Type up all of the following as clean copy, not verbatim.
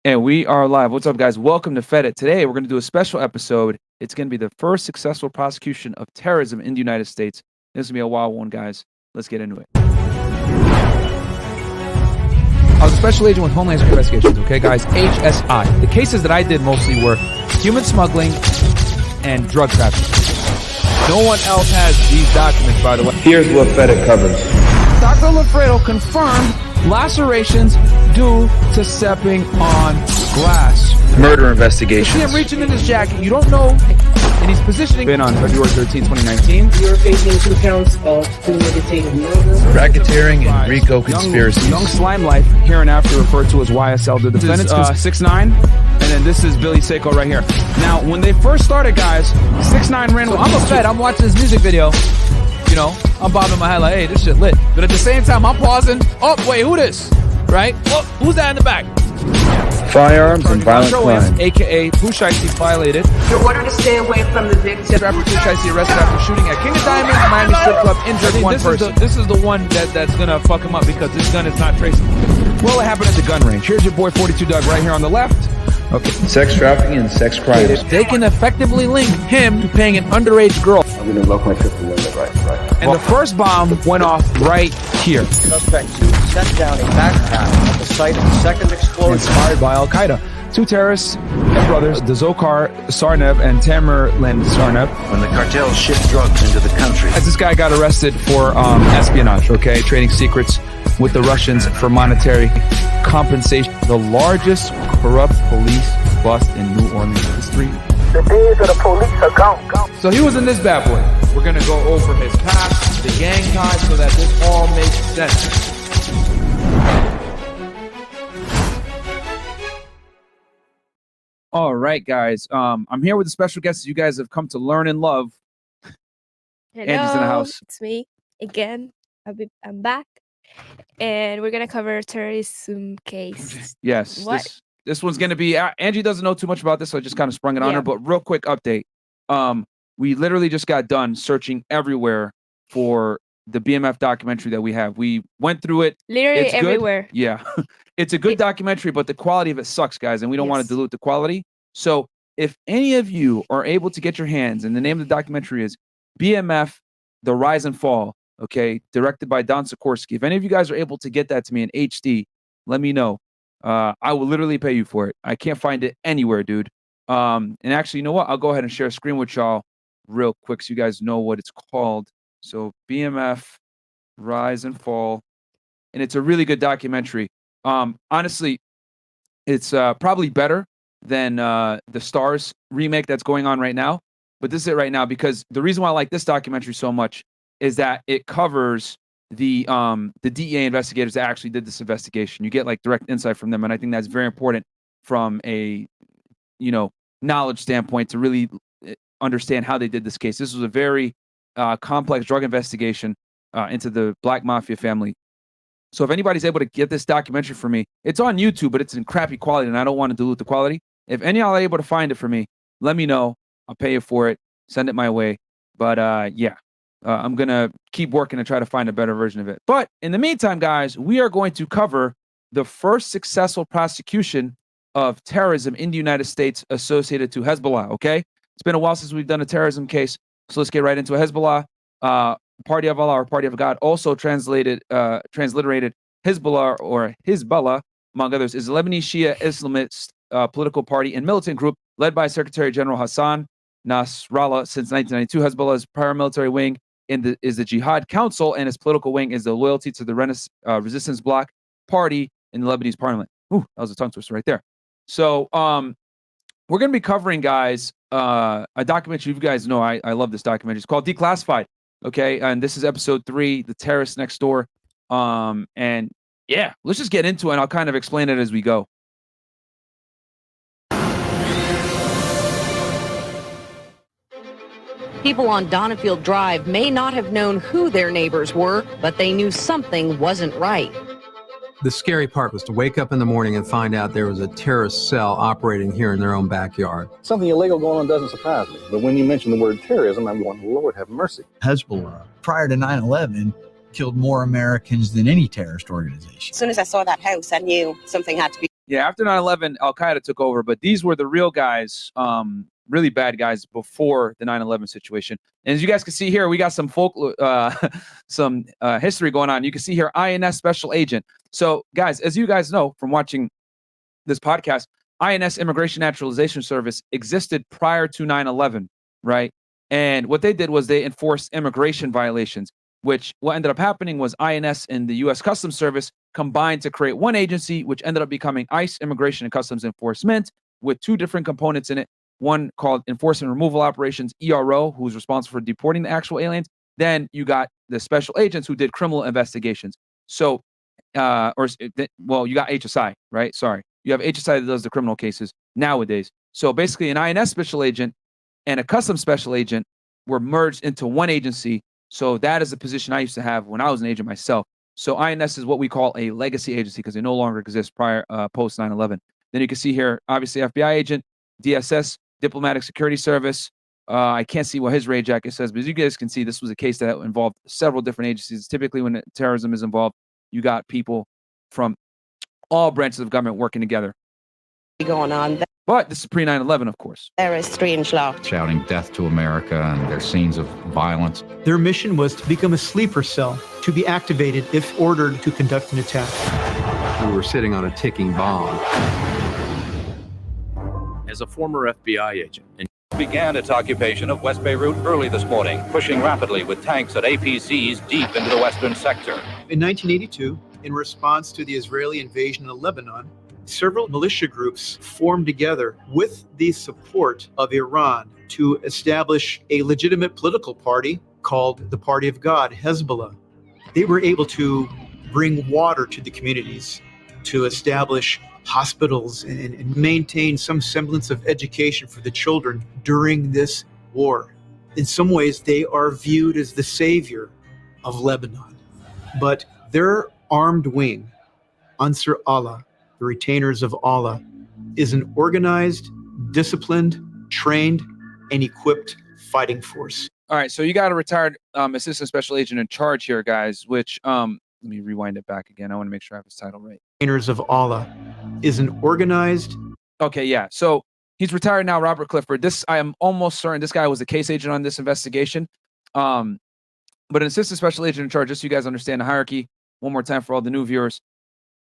And we are live. What's up, guys? Welcome to Fed It. Today, we're going to do a special episode. It's going to be the first successful prosecution of terrorism in the United States. This is going to be a wild one, guys. Let's get into it. I was a special agent with Homeland Security Investigations, okay, guys? HSI. The cases that I did mostly were human smuggling and drug trafficking. No one else has these documents, by the way. Here's what Fed It covers. Dr. Lafredo confirmed lacerations due to stepping on glass. Murder investigations. You see him reaching in his jacket. You don't know. And he's positioning. Been on February 13, 2019. You're facing 2 counts of premeditated murder, Racketeering and RICO conspiracies. Young Slime Life, hereinafter referred to as YSL. The defendants, 6'9", and then this is Billy Seiko right here. Now, when they first started, guys, 6'9" ran. I'm a Fed. I'm watching this music video. You know, I'm bobbing my head like, hey, this shit lit. But at the same time, I'm pausing. Oh, wait, who this? Right? Oh, who's that in the back? Firearms and violent crime. A.K.A. Pushaisi violated. you're ordered to stay away from the victim. Rapper Pushaisi arrested after shooting at King of Diamonds, Miami strip club, injured one person. This is the one that's going to fuck him up because this gun is not traceable. Well, it happened at the gun range. Here's your boy 42 Doug right here on the left. Okay. Sex trafficking and sex crimes. They can effectively link him to paying an underage girl. I'm going to lock my trip window right. And the first bomb went off right here. Suspect 2 set down a backpack at the site of the second explosion. Inspired by Al-Qaeda. 2 terrorists and brothers, the Dzhokhar Sarnev and Tamerlan Sarnev. When the cartels ship drugs into the country. As this guy got arrested for espionage, okay? Trading secrets with the Russians for monetary compensation. The largest corrupt police bust in New Orleans history. The days of the police are gone. So he was in this bad boy. We're going to go over his past, the gang ties, so that this all makes sense. All right, guys. I'm here with a special guest you guys have come to learn and love. Hello, Angie's in the house. It's me again. I'm back, and we're gonna cover a terrorism case. Yes. What? This one's gonna be. Angie doesn't know too much about this, so I just kind of sprung it on her. But real quick update. We literally just got done searching everywhere for the BMF documentary that we have. We went through it. Literally It's good. everywhere. Yeah. It's a good documentary, but the quality of it sucks, guys, and we don't want to Yes. dilute the quality. So if any of you are able to get your hands, and the name of the documentary is BMF, The Rise and Fall, okay, directed by Don Sikorsky. If any of you guys are able to get that to me in HD, let me know. I will literally pay you for it. I can't find it anywhere, dude. And actually, you know what? I'll go ahead and share a screen with y'all real quick so you guys know what it's called. So BMF, Rise and Fall, and it's a really good documentary. Honestly, it's probably better than the Stars remake that's going on right now. But this is it right now because the reason why I like this documentary so much is that it covers the DEA investigators that actually did this investigation. You get like direct insight from them, and I think that's very important from a knowledge standpoint to really understand how they did this case. This was a very complex drug investigation into the Black Mafia family. So if anybody's able to get this documentary for me, it's on YouTube, but it's in crappy quality, and I don't want to dilute the quality. If any of y'all are able to find it for me, let me know. I'll pay you for it. Send it my way. But I'm going to keep working to try to find a better version of it. But in the meantime, guys, we are going to cover the first successful prosecution of terrorism in the United States associated to Hezbollah, okay? It's been a while since we've done a terrorism case, so let's get right into it. Hezbollah, Party of Allah or Party of God, also transliterated Hezbollah or Hezbollah, among others, is a Lebanese Shia Islamist political party and militant group led by Secretary General Hassan Nasrallah since 1992. Hezbollah's paramilitary wing is the Jihad Council, and its political wing is the Loyalty to the Resistance Bloc Party in the Lebanese parliament. Ooh, that was a tongue twister right there. So we're going to be covering, guys, a documentary. You guys know I love this documentary. It's called Declassified. Okay, and this is episode 3, The Terrorists Next Door. And yeah, let's just get into it, and I'll kind of explain it as we go. People on Donafield Drive may not have known who their neighbors were, but they knew something wasn't right. The scary part was to wake up in the morning and find out there was a terrorist cell operating here in their own backyard. Something illegal going on doesn't surprise me. But when you mention the word terrorism, I'm going, Lord have mercy. Hezbollah, prior to 9/11, killed more Americans than any terrorist organization. As soon as I saw that house, I knew something had to be. Yeah, after 9/11, Al Qaeda took over, but these were the real guys, really bad guys before the 9/11 situation. And as you guys can see here, we got some history going on. You can see here, INS Special Agent. So, guys, as you guys know from watching this podcast, INS Immigration Naturalization Service existed prior to 9/11, right? And what they did was they enforced immigration violations, which what ended up happening was INS and the U.S. Customs Service combined to create one agency, which ended up becoming ICE, Immigration and Customs Enforcement, with two different components in it. One called Enforcement Removal Operations, ERO, who's responsible for deporting the actual aliens. Then you got the special agents who did criminal investigations. So, you got HSI, right? Sorry. You have HSI that does the criminal cases nowadays. So basically an INS special agent and a customs special agent were merged into one agency. So that is the position I used to have when I was an agent myself. So INS is what we call a legacy agency because they no longer exist post 9/11. Then you can see here, obviously FBI agent, DSS, Diplomatic Security Service. I can't see what his raid jacket says, but as you guys can see, this was a case that involved several different agencies. Typically when terrorism is involved, you got people from all branches of government working together. Going on. But this is pre 9/11, of course. There is strange law. Shouting death to America, and there's scenes of violence. Their mission was to become a sleeper cell, to be activated if ordered to conduct an attack. We were sitting on a ticking bomb. As a former FBI agent, and began its occupation of West Beirut early this morning, pushing rapidly with tanks and APCs deep into the western sector. In 1982, in response to the Israeli invasion of Lebanon, several militia groups formed together with the support of Iran to establish a legitimate political party called the Party of God, Hezbollah. They were able to bring water to the communities, to establish hospitals and maintain some semblance of education for the children during this war. In some ways, they are viewed as the savior of Lebanon. But their armed wing, Ansar Allah, the retainers of Allah, is an organized, disciplined, trained, and equipped fighting force. All right, so you got a retired assistant special agent in charge here, guys, which, let me rewind it back again. I want to make sure I have his title right. Retainers of Allah is an organized... Okay, yeah, so he's retired now, Robert Clifford. I am almost certain this guy was a case agent on this investigation. But an assistant special agent in charge, just so you guys understand the hierarchy, one more time for all the new viewers.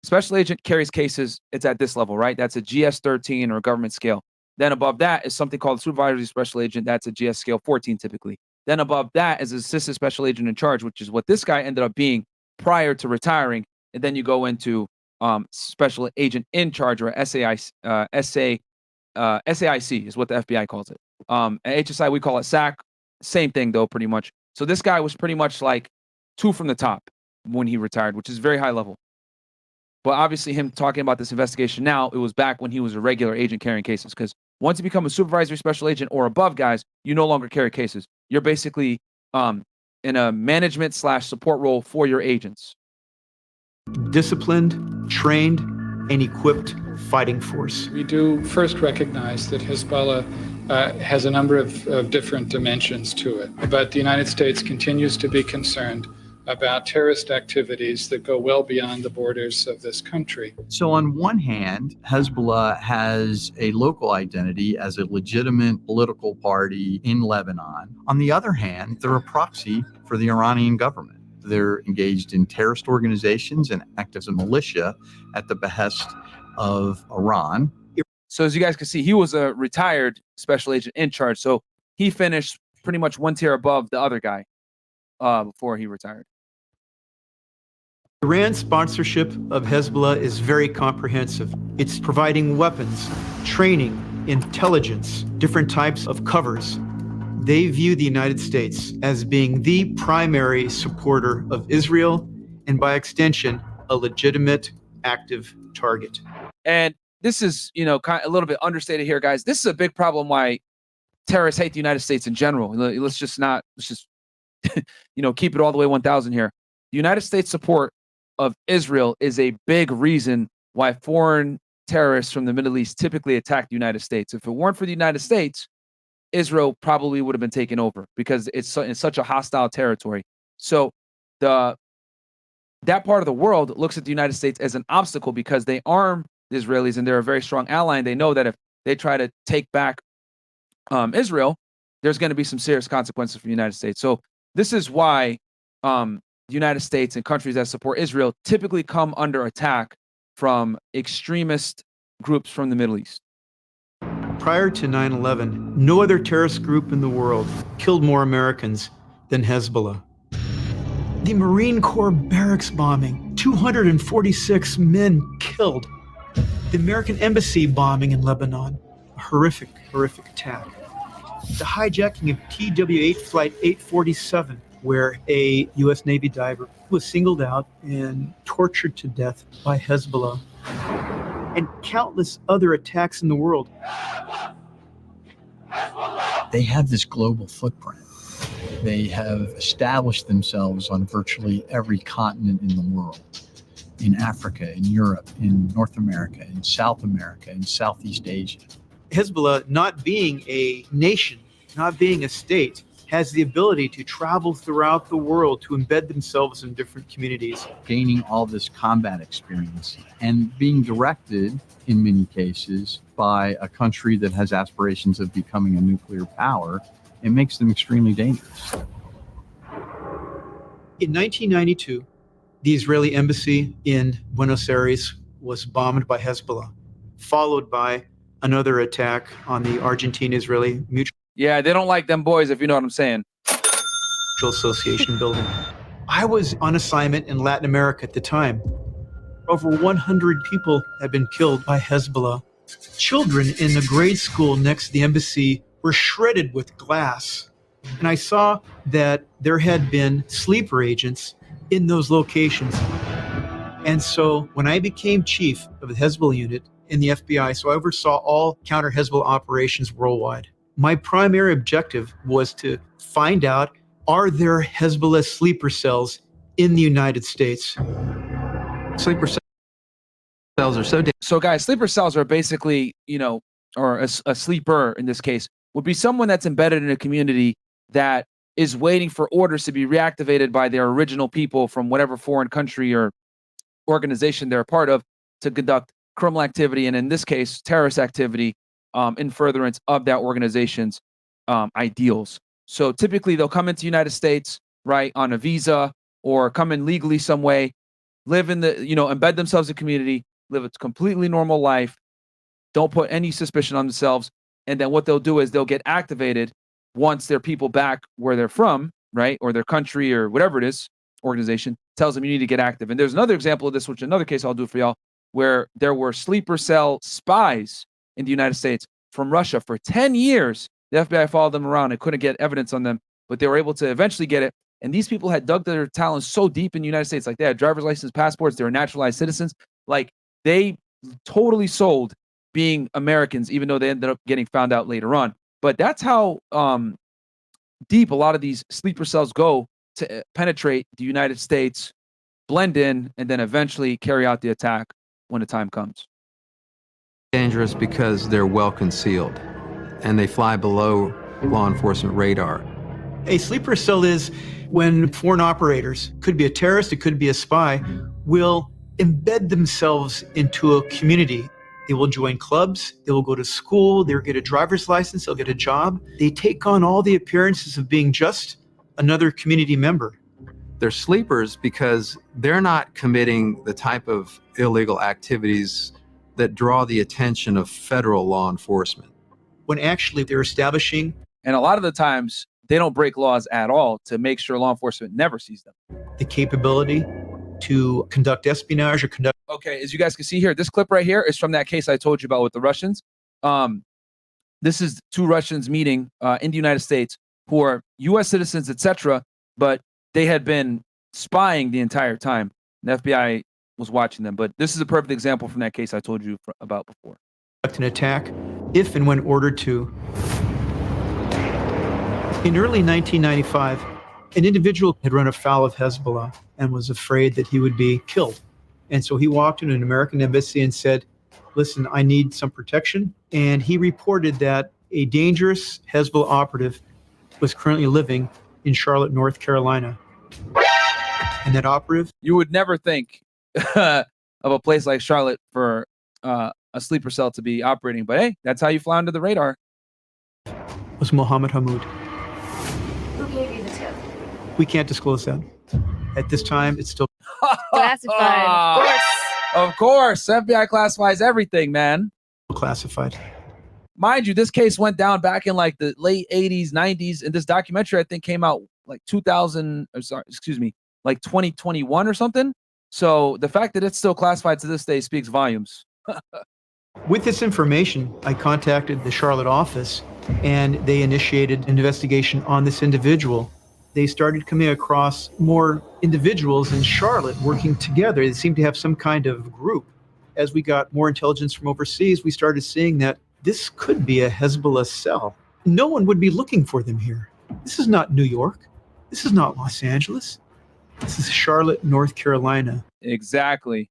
Special agent carries cases, it's at this level, right? That's a GS-13 or government scale. Then above that is something called supervisory special agent. That's a GS scale 14 typically. Then above that is assistant special agent in charge, which is what this guy ended up being prior to retiring. And then you go into special agent in charge, or SAIC is what the FBI calls it. At HSI, we call it SAC. Same thing, though, pretty much. So this guy was pretty much like two from the top when he retired, which is very high level. But obviously him talking about this investigation now, it was back when he was a regular agent carrying cases. Because once you become a supervisory special agent or above, guys, you no longer carry cases. You're basically in a management / support role for your agents. Disciplined, trained, and equipped fighting force. We do first recognize that Hezbollah has a number of different dimensions to it. But the United States continues to be concerned about terrorist activities that go well beyond the borders of this country. So on one hand, Hezbollah has a local identity as a legitimate political party in Lebanon. On the other hand, they're a proxy for the Iranian government. They're engaged in terrorist organizations and act as a militia at the behest of Iran. So as you guys can see, he was a retired special agent in charge. So he finished pretty much one tier above the other guy before he retired. Iran's sponsorship of Hezbollah is very comprehensive. It's providing weapons, training, intelligence, different types of covers. They view the United States as being the primary supporter of Israel and, by extension, a legitimate active target. And this is, kind of a little bit understated here, guys. This is a big problem why terrorists hate the United States in general. Let's just keep it all the way 1,000 here. The United States support of Israel is a big reason why foreign terrorists from the Middle East typically attack the United States. If it weren't for the United States, Israel probably would have been taken over because it's in such a hostile territory. So that part of the world looks at the United States as an obstacle because they arm the Israelis, and they're a very strong ally. And they know that if they try to take back Israel, there's going to be some serious consequences for the United States. So this is why the United States and countries that support Israel typically come under attack from extremist groups from the Middle East. Prior to 9/11, no other terrorist group in the world killed more Americans than Hezbollah. The Marine Corps barracks bombing, 246 men killed. The American Embassy bombing in Lebanon, a horrific, horrific attack. The hijacking of TW-8 Flight 847, where a U.S. Navy diver was singled out and tortured to death by Hezbollah, and countless other attacks in the world. They have this global footprint. They have established themselves on virtually every continent in the world. In Africa, in Europe, in North America, in South America, in Southeast Asia. Hezbollah, not being a nation, not being a state, has the ability to travel throughout the world to embed themselves in different communities. Gaining all this combat experience and being directed, in many cases, by a country that has aspirations of becoming a nuclear power, it makes them extremely dangerous. In 1992, the Israeli embassy in Buenos Aires was bombed by Hezbollah, followed by another attack on the Argentine-Israeli Mutual Yeah, they don't like them boys, if you know what I'm saying. Association building. I was on assignment in Latin America at the time. Over 100 people had been killed by Hezbollah. Children in the grade school next to the embassy were shredded with glass. And I saw that there had been sleeper agents in those locations. And so when I became chief of the Hezbollah unit in the FBI, so I oversaw all counter-Hezbollah operations worldwide. My primary objective was to find out, are there Hezbollah sleeper cells in the United States? Sleeper cells are so So guys, sleeper cells are basically, or a sleeper in this case, would be someone that's embedded in a community that is waiting for orders to be reactivated by their original people from whatever foreign country or organization they're a part of to conduct criminal activity, and in this case, terrorist activity, in furtherance of that organization's ideals. So typically they'll come into the United States, right, on a visa or come in legally some way, live in the, embed themselves in the community, live a completely normal life, don't put any suspicion on themselves. And then what they'll do is they'll get activated once their people back where they're from, right, or their country or whatever it is, organization, tells them you need to get active. And there's another example of this, which another case I'll do for y'all, where there were sleeper cell spies in the United States from Russia for 10 years. The FBI followed them around and couldn't get evidence on them, but they were able to eventually get it. And these people had dug their talents so deep in the United States, like they had driver's license, passports, they were naturalized citizens. Like they totally sold being Americans, even though they ended up getting found out later on. But that's how deep a lot of these sleeper cells go to penetrate the United States, blend in, and then eventually carry out the attack when the time comes. dangerous because they're well concealed and they fly below law enforcement radar. A sleeper cell is when foreign operators, could be a terrorist, it could be a spy, will embed themselves into a community. They will join clubs, they will go to school, they'll get a driver's license, they'll get a job. They take on all the appearances of being just another community member. They're sleepers because they're not committing the type of illegal activities that draw the attention of federal law enforcement. When actually they're establishing. And a lot of the times, they don't break laws at all to make sure law enforcement never sees them. The capability to conduct espionage or conduct. Okay, as you guys can see here, this clip right here is from that case I told you about with the Russians. This is two Russians meeting in the United States who are U.S. citizens, etc., but they had been spying the entire time. The FBI was watching them. But this is a perfect example from that case I told you about before. An attack, if and when ordered to. In early 1995, an individual had run afoul of Hezbollah and was afraid that he would be killed. And so he walked into an American embassy and said, listen, I need some protection. And he reported that a dangerous Hezbollah operative was currently living in Charlotte, North Carolina. And that operative? You would never think of a place like Charlotte for a sleeper cell to be operating. But hey, that's how you fly under the radar. Was Mohamad Hammoud. Who gave you the tip? We can't disclose that. At this time, it's still Classified, of course. Of course, FBI classifies everything, man. classified. Mind you, this case went down back in like the late 80s, 90s, and this documentary I think came out like 2021 or something. So the fact that it's still classified to this day speaks volumes. With this information, I contacted the Charlotte office and they initiated an investigation on this individual. They started coming across more individuals in Charlotte working together. They seemed to have some kind of group. As we got more intelligence from overseas, we started seeing that this could be a Hezbollah cell. No one would be looking for them here. This is not New York. This is not Los Angeles. This is Charlotte, North Carolina. Exactly.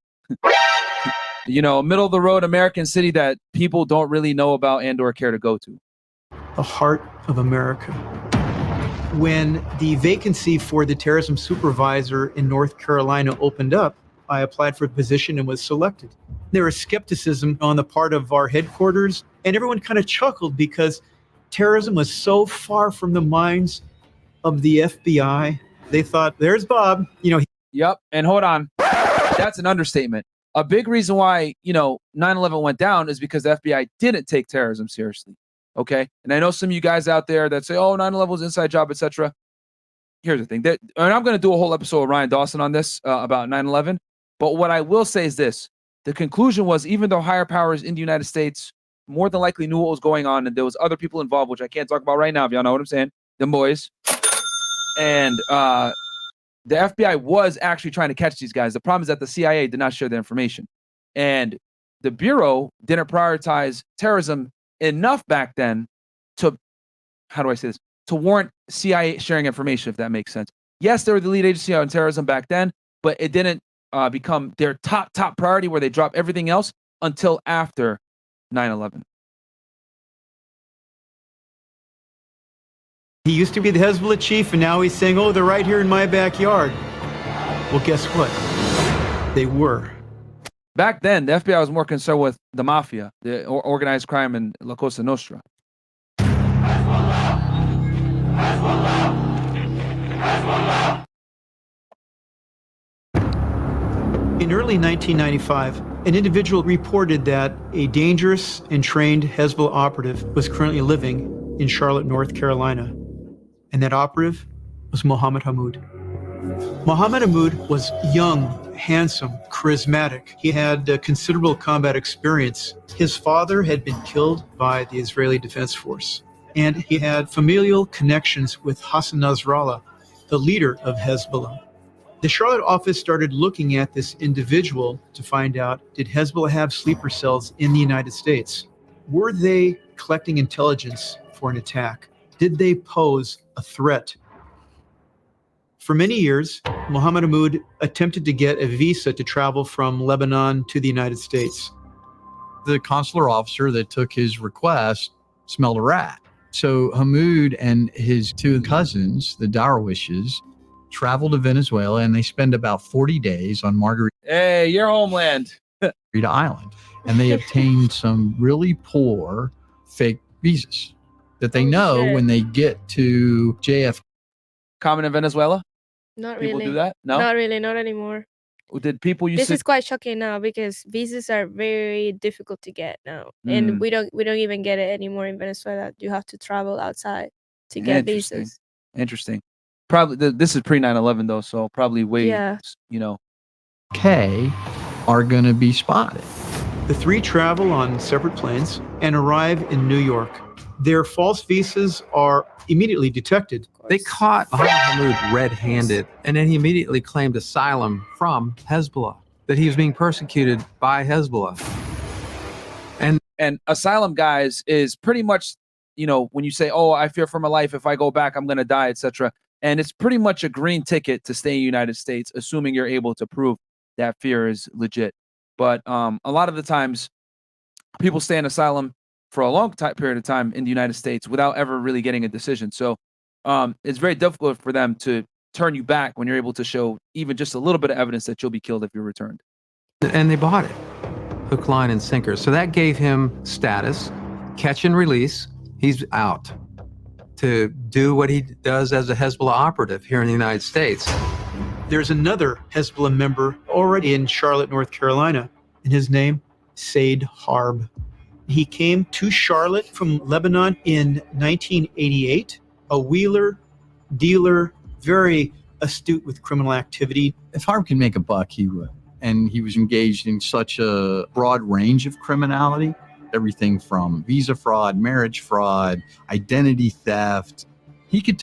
You know, middle of the road American city that people don't really know about and or care to go to. The heart of America. When the vacancy for the terrorism supervisor in North Carolina opened up, I applied for the position and was selected. There was skepticism on the part of our headquarters, and everyone kind of chuckled because terrorism was so far from the minds of the FBI. They thought, there's Bob, you know. Yep. And hold on. That's an understatement. A big reason why, 9/11 went down is because the FBI didn't take terrorism seriously. Okay. And I know some of you guys out there that say, oh, 9/11 was an inside job, etc. Here's the thing. And I'm going to do a whole episode with Ryan Dawson on this about 9/11. But what I will say is this. The conclusion was, even though higher powers in the United States more than likely knew what was going on, and there was other people involved, which I can't talk about right now, if y'all know what I'm saying, them boys. And the FBI was actually trying to catch these guys. The problem is that the CIA did not share the information. And the Bureau didn't prioritize terrorism enough back then to, how do I say this, to warrant CIA sharing information, if that makes sense. Yes, they were the lead agency on terrorism back then, but it didn't become their top priority where they drop everything else until after 9/11. He used to be the Hezbollah chief, and now he's saying, oh, they're right here in my backyard. Well, guess what? They were. Back then, the FBI was more concerned with the mafia, the organized crime, and La Cosa Nostra. In early 1995, an individual reported that a dangerous and trained Hezbollah operative was currently living in Charlotte, North Carolina. And that operative was Mohamad Hammoud. Mohamad Hammoud was young, handsome, charismatic. He had considerable combat experience. His father had been killed by the Israeli Defense Force, and he had familial connections with Hassan Nasrallah, the leader of Hezbollah. The Charlotte office started looking at this individual to find out, did Hezbollah have sleeper cells in the United States? Were they collecting intelligence for an attack? Did they pose a threat? For many years, Mohamad Hammoud attempted to get a visa to travel from Lebanon to the United States. The consular officer that took his request smelled a rat. So Hammoud and his two cousins, the Darwishes, travel to Venezuela, and they spend about 40 days on Margarita your homeland. Island. And they obtain some really poor fake visas that they know when they get to JFK. Common in Venezuela? Not People really. do that? No? Not really, not anymore. Did people used This to... is quite shocking now because visas are very difficult to get now. And we don't even get it anymore in Venezuela. You have to travel outside to get visas. Interesting. Probably this is pre 9/11 though, so probably way K are going to be spotted. The three travel on separate planes and arrive in New York. Their false visas are immediately detected. They caught Mohamad Hammoud red-handed, and then he immediately claimed asylum from Hezbollah, that he was being persecuted by Hezbollah. And asylum, guys, is pretty much, when you say, oh, I fear for my life, if I go back, I'm going to die, etc. And it's pretty much a green ticket to stay in the United States, assuming you're able to prove that fear is legit. But a lot of the times, people stay in asylum for a long period of time in the United States without ever really getting a decision. So it's very difficult for them to turn you back when you're able to show even just a little bit of evidence that you'll be killed if you're returned. And they bought it. Hook, line, and sinker. So that gave him status, catch and release. He's out to do what he does as a Hezbollah operative here in the United States. There's another Hezbollah member already in Charlotte, North Carolina, and his name, Said Harb. He came to Charlotte from Lebanon in 1988, a wheeler, dealer, very astute with criminal activity. If Harb can make a buck, he would. And he was engaged in such a broad range of criminality, everything from visa fraud, marriage fraud, identity theft. He could.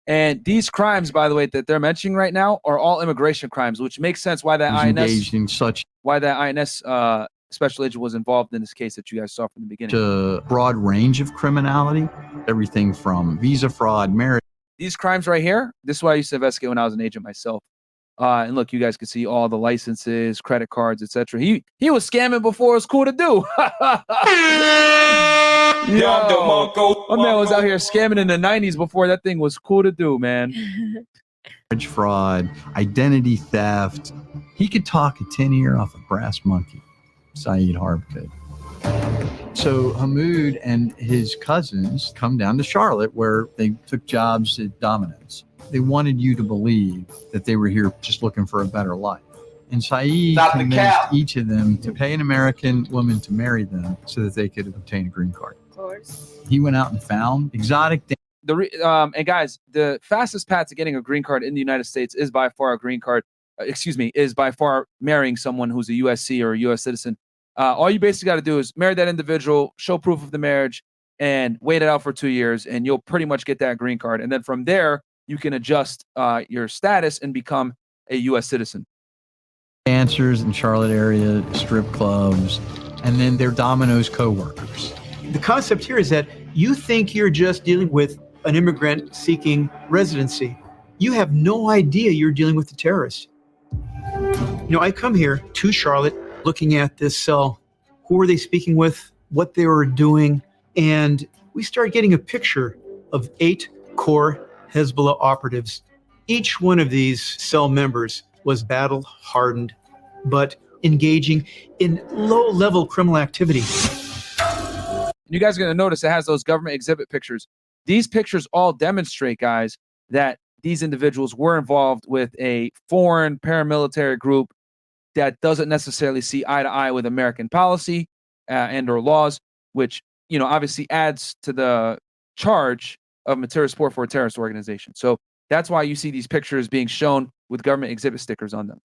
And these crimes, by the way, that they're mentioning right now are all immigration crimes, which makes sense why that INS special agent was involved in this case that you guys saw from the beginning. A broad range of criminality, everything from visa fraud, marriage. These crimes right here, this is what I used to investigate when I was an agent myself. And look, you guys can see all the licenses, credit cards, etc. He was scamming before it was cool to do. Yo, my man was out here scamming in the 90s before that thing was cool to do, man. Marriage fraud, identity theft. He could talk a tin ear off a brass monkey. Said Harb could. So Hammoud and his cousins come down to Charlotte where they took jobs at Domino's. They wanted you to believe that they were here just looking for a better life. And Said convinced each of them to pay an American woman to marry them so that they could obtain a green card. Of course. He went out and found exotic. And guys, the fastest path to getting a green card in the United States is by far a green card. Is by far marrying someone who's a USC or a U.S. citizen. All you basically got to do is marry that individual, show proof of the marriage, and wait it out for 2 years, and you'll pretty much get that green card. And then from there, you can adjust your status and become a U.S. citizen. Dancers in Charlotte area, strip clubs, and then their Domino's co-workers. The concept here is that you think you're just dealing with an immigrant seeking residency. You have no idea you're dealing with a terrorist. You know, I come here to Charlotte looking at this cell. Who were they speaking with? What they were doing? And we start getting a picture of 8 core Hezbollah operatives. Each one of these cell members was battle-hardened, but engaging in low-level criminal activity. You guys are going to notice it has those government exhibit pictures. These pictures all demonstrate, guys, that these individuals were involved with a foreign paramilitary group that doesn't necessarily see eye to eye with American policy and or laws, which, you know, obviously adds to the charge of material support for a terrorist organization. So that's why you see these pictures being shown with government exhibit stickers on them.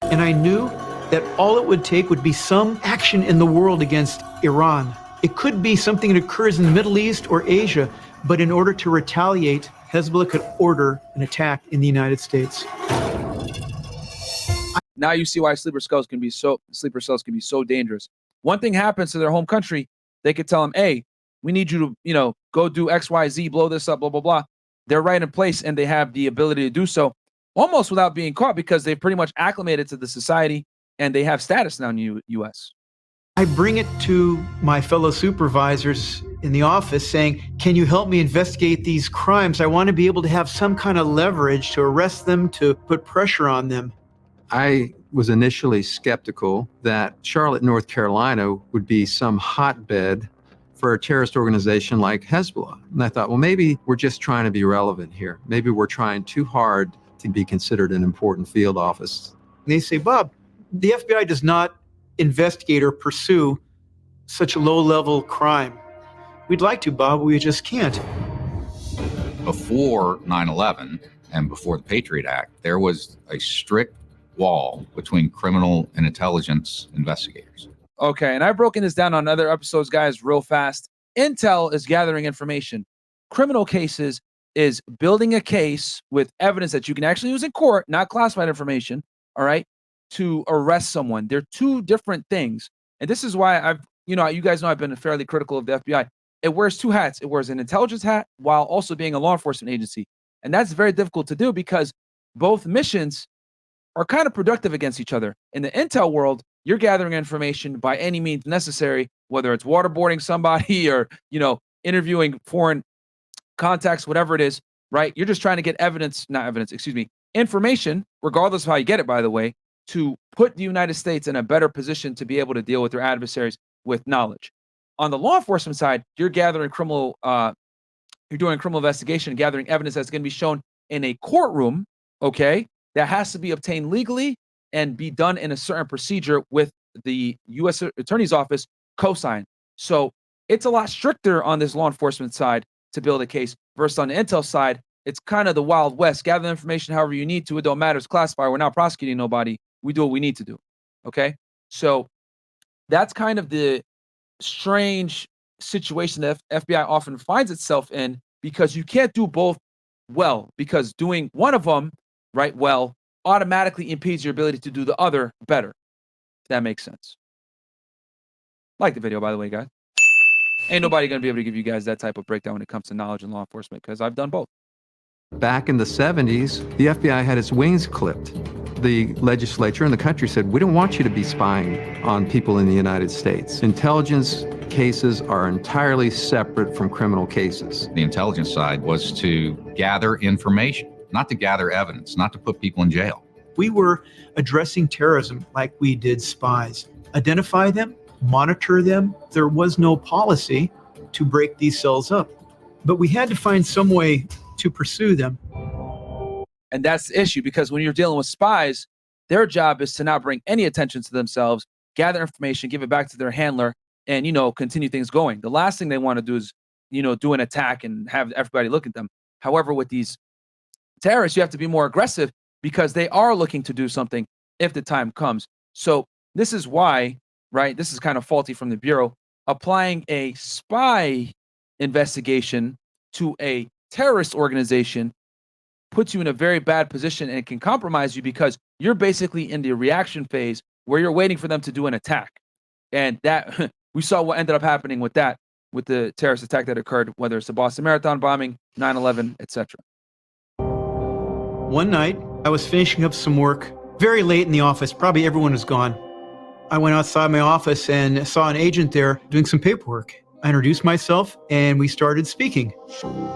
And I knew that all it would take would be some action in the world against Iran. It could be something that occurs in the Middle East or Asia, but in order to retaliate, Hezbollah could order an attack in the United States. Now you see why sleeper cells can be so dangerous. One thing happens to their home country, they could tell them, hey, we need you to, go do X, Y, Z, blow this up, blah, blah, blah. They're right in place and they have the ability to do so almost without being caught because they've pretty much acclimated to the society and they have status now in the U.S. I bring it to my fellow supervisors in the office saying, can you help me investigate these crimes? I want to be able to have some kind of leverage to arrest them, to put pressure on them. I was initially skeptical that Charlotte, North Carolina would be some hotbed for a terrorist organization like Hezbollah. And I thought, well, maybe we're just trying to be relevant here. Maybe we're trying too hard to be considered an important field office. And they say, Bob, the FBI does not investigate or pursue such a low-level crime. We'd like to, Bob, we just can't. Before 9/11 and before the Patriot Act, there was a strict wall between criminal and intelligence investigators. Okay, and I've broken this down on other episodes, guys, real fast. Intel is gathering information. Criminal cases is building a case with evidence that you can actually use in court, not classified information, all right, to arrest someone. They're two different things. And this is why you guys know I've been fairly critical of the FBI. It wears two hats. It wears an intelligence hat while also being a law enforcement agency. And that's very difficult to do because both missions are kind of productive against each other. In the intel world, you're gathering information by any means necessary, whether it's waterboarding somebody or, interviewing foreign contacts, whatever it is, right? You're just trying to get information, regardless of how you get it, by the way, to put the United States in a better position to be able to deal with their adversaries with knowledge. On the law enforcement side, you're gathering you're doing criminal investigation, gathering evidence that's going to be shown in a courtroom, okay, that has to be obtained legally and be done in a certain procedure with the U.S. Attorney's Office cosign. So it's a lot stricter on this law enforcement side to build a case versus on the intel side. It's kind of the Wild West. Gather the information however you need to. It don't matter. It's classified. We're not prosecuting nobody. We do what we need to do. Okay? So that's kind of the strange situation that FBI often finds itself in, because you can't do both well, because doing one of them right well automatically impedes your ability to do the other better. If that makes sense. Like the video, by the way, guys. Ain't nobody going to be able to give you guys that type of breakdown when it comes to knowledge and law enforcement, because I've done both. Back in the 70s, the FBI had its wings clipped. The legislature and the country said, we don't want you to be spying on people in the United States. Intelligence cases are entirely separate from criminal cases. The intelligence side was to gather information, not to gather evidence, not to put people in jail. We were addressing terrorism like we did spies. Identify them, monitor them. There was no policy to break these cells up, but we had to find some way to pursue them. And that's the issue, because when you're dealing with spies, their job is to not bring any attention to themselves, gather information, give it back to their handler, and, continue things going. The last thing they want to do is, do an attack and have everybody look at them. However, with these terrorists, you have to be more aggressive because they are looking to do something if the time comes. So this is why, right, this is kind of faulty from the Bureau, applying a spy investigation to a terrorist organization puts you in a very bad position and can compromise you, because you're basically in the reaction phase where you're waiting for them to do an attack. And that we saw what ended up happening with that, with the terrorist attack that occurred, whether it's the Boston Marathon bombing, 9/11, etc. One night, I was finishing up some work very late in the office. Probably everyone was gone. I went outside my office and saw an agent there doing some paperwork. I introduced myself and we started speaking.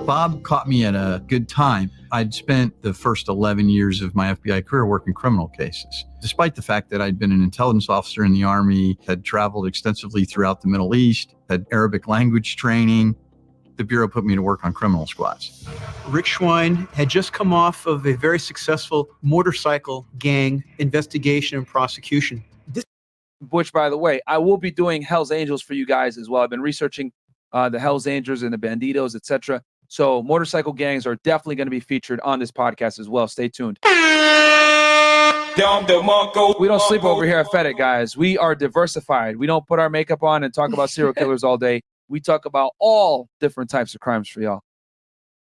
Bob caught me at a good time. I'd spent the first 11 years of my FBI career working criminal cases. Despite the fact that I'd been an intelligence officer in the Army, had traveled extensively throughout the Middle East, had Arabic language training, the Bureau put me to work on criminal squads. Rick Schwein had just come off of a very successful motorcycle gang investigation and prosecution. Which, by the way, I will be doing Hell's Angels for you guys as well. I've been researching the Hell's Angels and the Banditos, etc. So motorcycle gangs are definitely going to be featured on this podcast as well. Stay tuned. We don't sleep over here at FedEx, guys. We are diversified. We don't put our makeup on and talk about serial killers all day. We talk about all different types of crimes for y'all.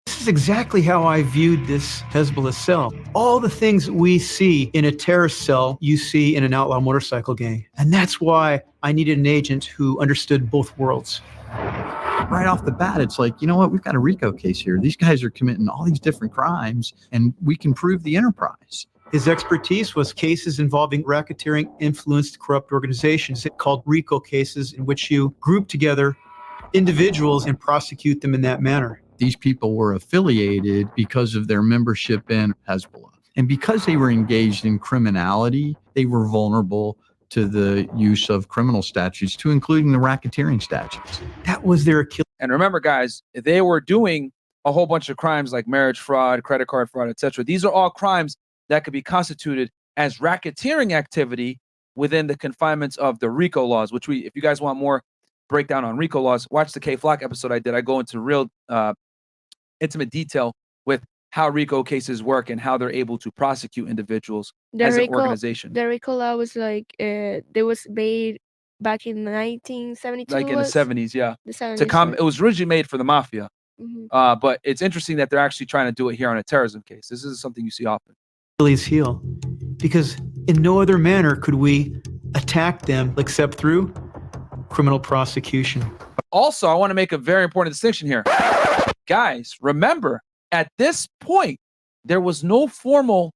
This is exactly how I viewed this Hezbollah cell. All the things we see in a terrorist cell, you see in an outlaw motorcycle gang. And that's why I needed an agent who understood both worlds. Right off the bat, it's like, you know what? We've got a RICO case here. These guys are committing all these different crimes, and we can prove the enterprise. His expertise was cases involving racketeering, influenced, corrupt organizations called RICO cases, in which you group together individuals and prosecute them in that manner. These people were affiliated because of their membership in Hezbollah. And because they were engaged in criminality, they were vulnerable to the use of criminal statutes, to including the racketeering statutes. That was their Achilles. And remember, guys, they were doing a whole bunch of crimes like marriage fraud, credit card fraud, etc. These are all crimes that could be constituted as racketeering activity within the confinements of the RICO laws, which if you guys want more breakdown on RICO laws, watch the K-Flock episode I did. I go into real intimate detail with how RICO cases work and how they're able to prosecute individuals as an organization. The RICO law was like, they was made back in 1972. Like in the 70s, yeah. The 70s, right. It was originally made for the mafia. Mm-hmm. But it's interesting that they're actually trying to do it here on a terrorism case. This is something you see often. Achilles heel, because in no other manner could we attack them except through criminal prosecution. Also, I want to make a very important distinction here. Guys, remember, at this point, there was no formal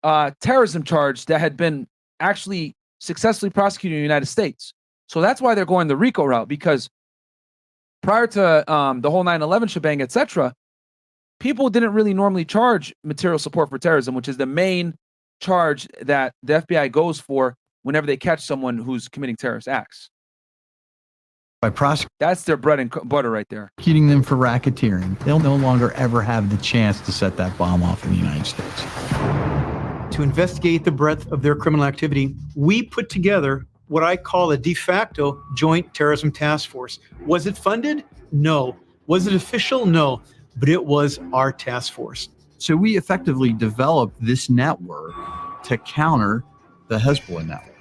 terrorism charge that had been actually successfully prosecuted in the United States. So that's why they're going the RICO route, because prior to the whole 9/11 shebang, etc., people didn't really normally charge material support for terrorism, which is the main charge that the FBI goes for whenever they catch someone who's committing terrorist acts. By That's their bread and butter right there. prosecuting them for racketeering, they'll no longer ever have the chance to set that bomb off in the United States. To investigate the breadth of their criminal activity, we put together what I call a de facto joint terrorism task force. Was it funded? No. Was it official? No. But it was our task force. So we effectively developed this network to counter the Hezbollah network.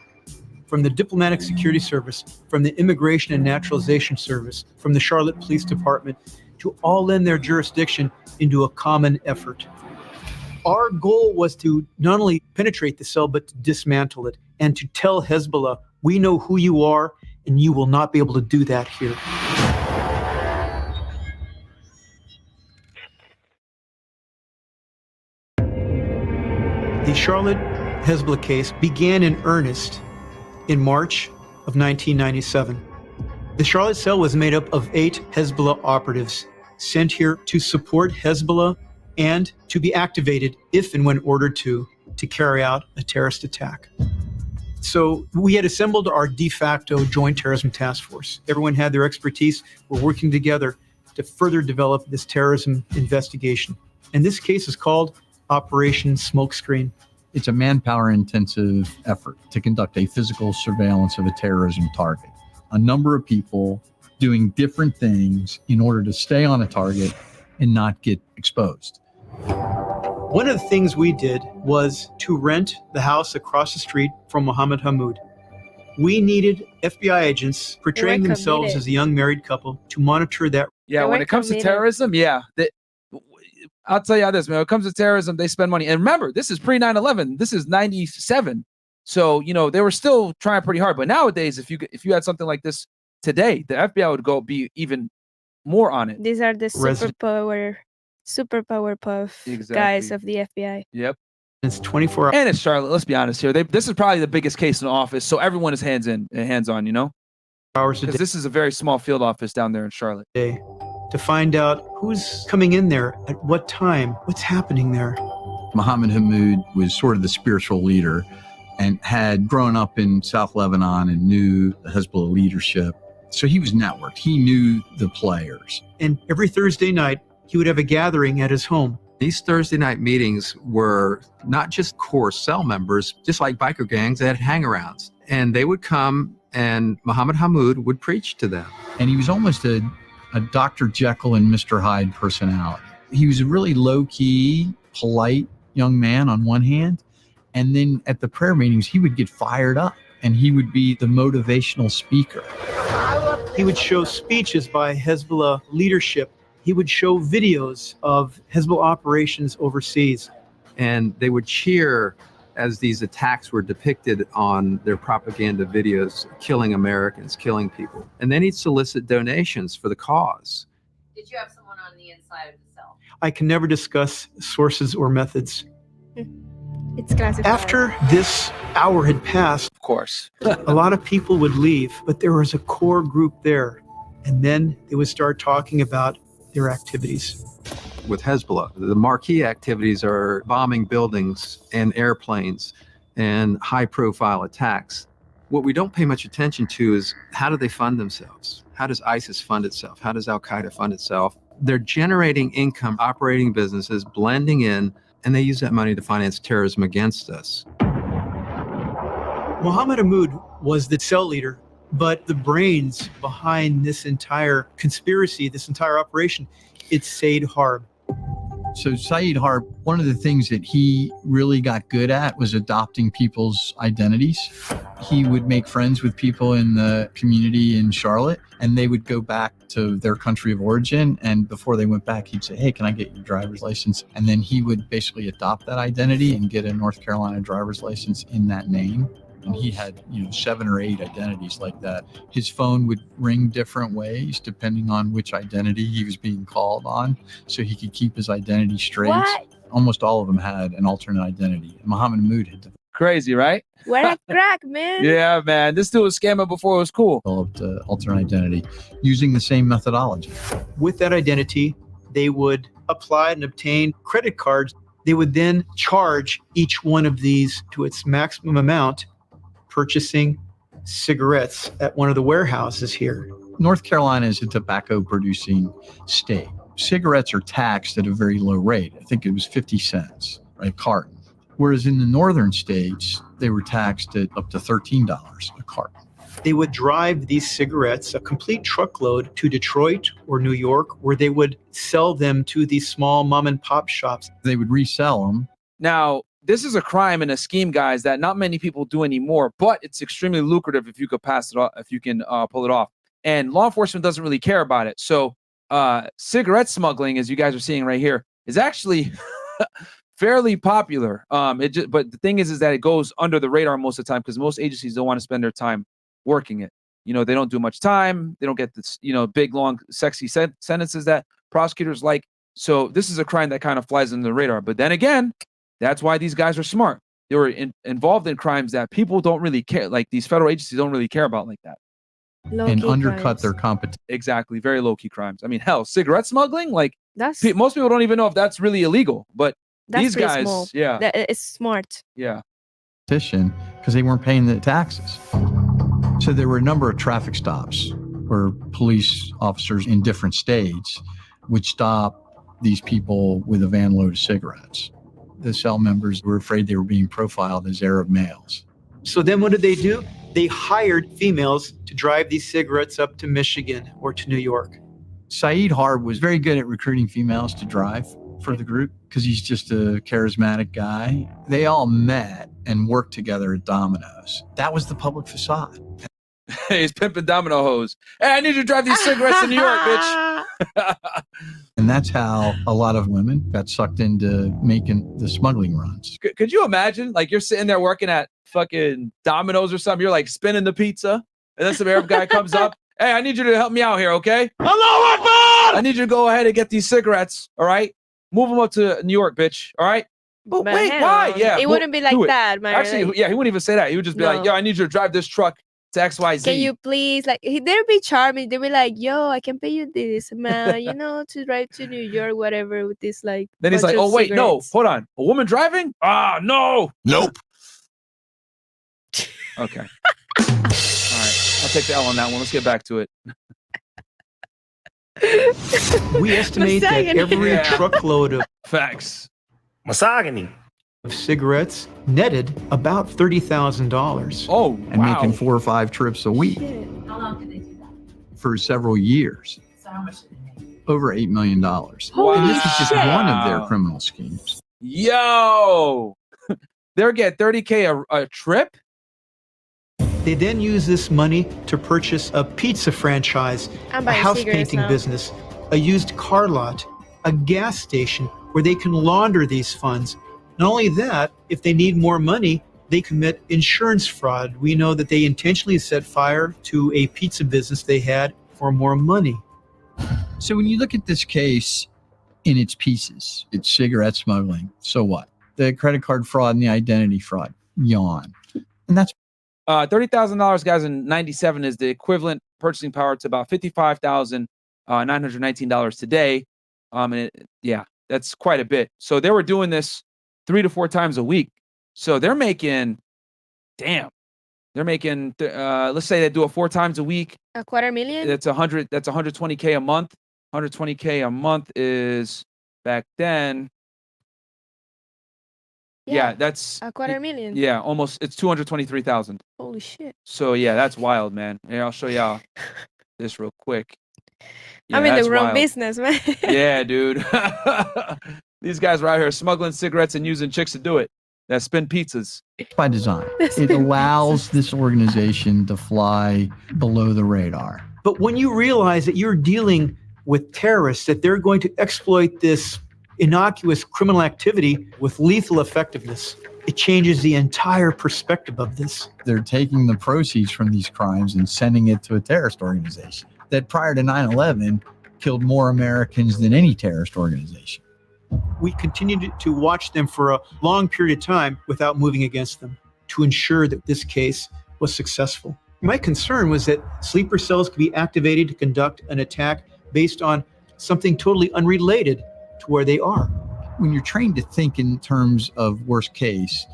From the Diplomatic Security Service, from the Immigration and Naturalization Service, from the Charlotte Police Department, to all lend their jurisdiction into a common effort. Our goal was to not only penetrate the cell, but to dismantle it and to tell Hezbollah, we know who you are and you will not be able to do that here. The Charlotte Hezbollah case began in earnest in March of 1997. The Charlotte cell was made up of 8 Hezbollah operatives sent here to support Hezbollah and to be activated if and when ordered to carry out a terrorist attack. So we had assembled our de facto joint terrorism task force. Everyone had their expertise. We're working together to further develop this terrorism investigation. And this case is called Operation Smokescreen. It's a manpower-intensive effort to conduct a physical surveillance of a terrorism target. A number of people doing different things in order to stay on a target and not get exposed. One of the things we did was to rent the house across the street from Mohamad Hammoud. We needed FBI agents portraying themselves as a young married couple to monitor that. Yeah, when it comes to terrorism, I'll tell you how this, man. When it comes to terrorism, they spend money. And remember, this is pre 9/11. This is 97. So, they were still trying pretty hard. But nowadays, if you had something like this today, the FBI would be even more on it. These are the superpower puff guys of the FBI. Yep. It's 24 hours. And it's Charlotte. Let's be honest here. This is probably the biggest case in the office. So everyone is hands on, hours a day. Because this is a very small field office down there in Charlotte. To find out who's coming in there, at what time, what's happening there. Mohamad Hammoud was sort of the spiritual leader and had grown up in South Lebanon and knew the Hezbollah leadership. So he was networked. He knew the players. And every Thursday night, he would have a gathering at his home. These Thursday night meetings were not just core cell members, just like biker gangs, they had hangarounds. And they would come and Mohamad Hammoud would preach to them. And he was almost a Dr. Jekyll and Mr. Hyde personality. He was a really low-key, polite young man on one hand, and then at the prayer meetings, he would get fired up, and he would be the motivational speaker. He would show speeches by Hezbollah leadership. He would show videos of Hezbollah operations overseas. And they would cheer as these attacks were depicted on their propaganda videos, killing Americans, killing people. And then he'd solicit donations for the cause. Did you have someone on the inside of the cell? I can never discuss sources or methods. It's classified. After this hour had passed, of course, a lot of people would leave, but there was a core group there. And then they would start talking about their activities. With Hezbollah, the marquee activities are bombing buildings and airplanes and high-profile attacks. What we don't pay much attention to is how do they fund themselves? How does ISIS fund itself? How does Al-Qaeda fund itself? They're generating income, operating businesses, blending in, and they use that money to finance terrorism against us. Mohamad Hammoud was the cell leader, but the brains behind this entire conspiracy, this entire operation, it's Said Harb. So Said Harb, one of the things that he really got good at was adopting people's identities. He would make friends with people in the community in Charlotte, and they would go back to their country of origin. And before they went back, he'd say, hey, can I get your driver's license? And then he would basically adopt that identity and get a North Carolina driver's license in that name. And he had, 7 or 8 identities like that. His phone would ring different ways depending on which identity he was being called on, so he could keep his identity straight. What? Almost all of them had an alternate identity. And Mohamad Hammoud had crazy, right? What a crack, man. Yeah, man. This dude was scamming before it was cool. Developed an alternate identity using the same methodology. With that identity, they would apply and obtain credit cards. They would then charge each one of these to its maximum amount, purchasing cigarettes at one of the warehouses here. North Carolina is a tobacco producing state. Cigarettes are taxed at a very low rate. I think it was 50 cents a carton. Whereas in the northern states, they were taxed at up to $13 a carton. They would drive these cigarettes, a complete truckload, to Detroit or New York, where they would sell them to these small mom and pop shops. They would resell them. Now, this is a crime and a scheme, guys, that not many people do anymore, but it's extremely lucrative if you could pass it off, if you can pull it off. And law enforcement doesn't really care about it. So cigarette smuggling, as you guys are seeing right here, is actually fairly popular. But the thing is that it goes under the radar most of the time because most agencies don't want to spend their time working it. You know, they don't do much time. They don't get this, big, long, sexy sentences that prosecutors like. So this is a crime that kind of flies under the radar. But then again, that's why these guys are smart. They were involved in crimes that people don't really care. Like these federal agencies don't really care about like that. And undercut their competition. Exactly. Very low-key crimes. I mean, hell, cigarette smuggling, like most people don't even know if that's really illegal. But these guys, small. Yeah. It's smart. Yeah. Because they weren't paying the taxes. So there were a number of traffic stops where police officers in different states would stop these people with a van load of cigarettes. The cell members were afraid they were being profiled as Arab males. So then what did they do? They hired females to drive these cigarettes up to Michigan or to New York. Said Harb was very good at recruiting females to drive for the group because he's just a charismatic guy. They all met and worked together at Domino's. That was the public facade. He's pimping domino hose. Hey, I need you to drive these cigarettes to New York, bitch. And that's how a lot of women got sucked into making the smuggling runs. Could you imagine? Like you're sitting there working at fucking Domino's or something. You're like spinning the pizza. And then some Arab guy comes up. Hey, I need you to help me out here, okay? Allahu Akbar! I need you to go ahead and get these cigarettes, all right? Move them up to New York, bitch, all right? But wait, why? Yeah. It wouldn't be like that, man. Actually, yeah, he wouldn't even say that. He would just be like, yo, I need you to drive this truck to XYZ. Can you please, like, they'll be charming. They'll be like, yo, I can pay you this amount, to drive to New York, whatever, with this, like. Then he's like, oh, wait, cigarettes. no, hold on. A woman driving? Ah, no. Nope. Okay. All right. I'll take the L on that one. Let's get back to it. We estimate that every truckload of facts, misogyny, of cigarettes netted about $30,000. Oh, and making 4 or 5 trips a week. How long did they do that? For several years. So how much did they make? Over $8 million. Holy And this is just shit. one of their criminal schemes. Yo, they're getting $30K a trip. They then use this money to purchase a pizza franchise, I'm a buying house cigarettes painting now. business, a used car lot, a gas station where they can launder these funds. Not only that, if they need more money, they commit insurance fraud. We know that they intentionally set fire to a pizza business they had for more money. So when you look at this case in its pieces, it's cigarette smuggling. So what? The credit card fraud and the identity fraud. Yawn. And that's $30,000, guys, in 97 is the equivalent purchasing power to about $55,919 today. Yeah, that's quite a bit. So they were doing this 3 to 4 times a week. So they're making, they're making, let's say they do it 4 times a week. $250,000. That's $120K a month. 120K a month is back then. Yeah, that's $250,000. Yeah, almost. It's 223,000. Holy shit. So yeah, that's wild, man. Here, I'll show y'all this real quick. Yeah, I'm in that's the wrong wild. business, man. Yeah, dude. These guys are out here smuggling cigarettes and using chicks to do it. That spin pizzas. by design. It allows this organization to fly below the radar. But when you realize that you're dealing with terrorists, that they're going to exploit this innocuous criminal activity with lethal effectiveness, it changes the entire perspective of this. They're taking the proceeds from these crimes and sending it to a terrorist organization that prior to 9/11 killed more Americans than any terrorist organization. We continued to watch them for a long period of time without moving against them to ensure that this case was successful. My concern was that sleeper cells could be activated to conduct an attack based on something totally unrelated to where they are. When you're trained to think in terms of worst case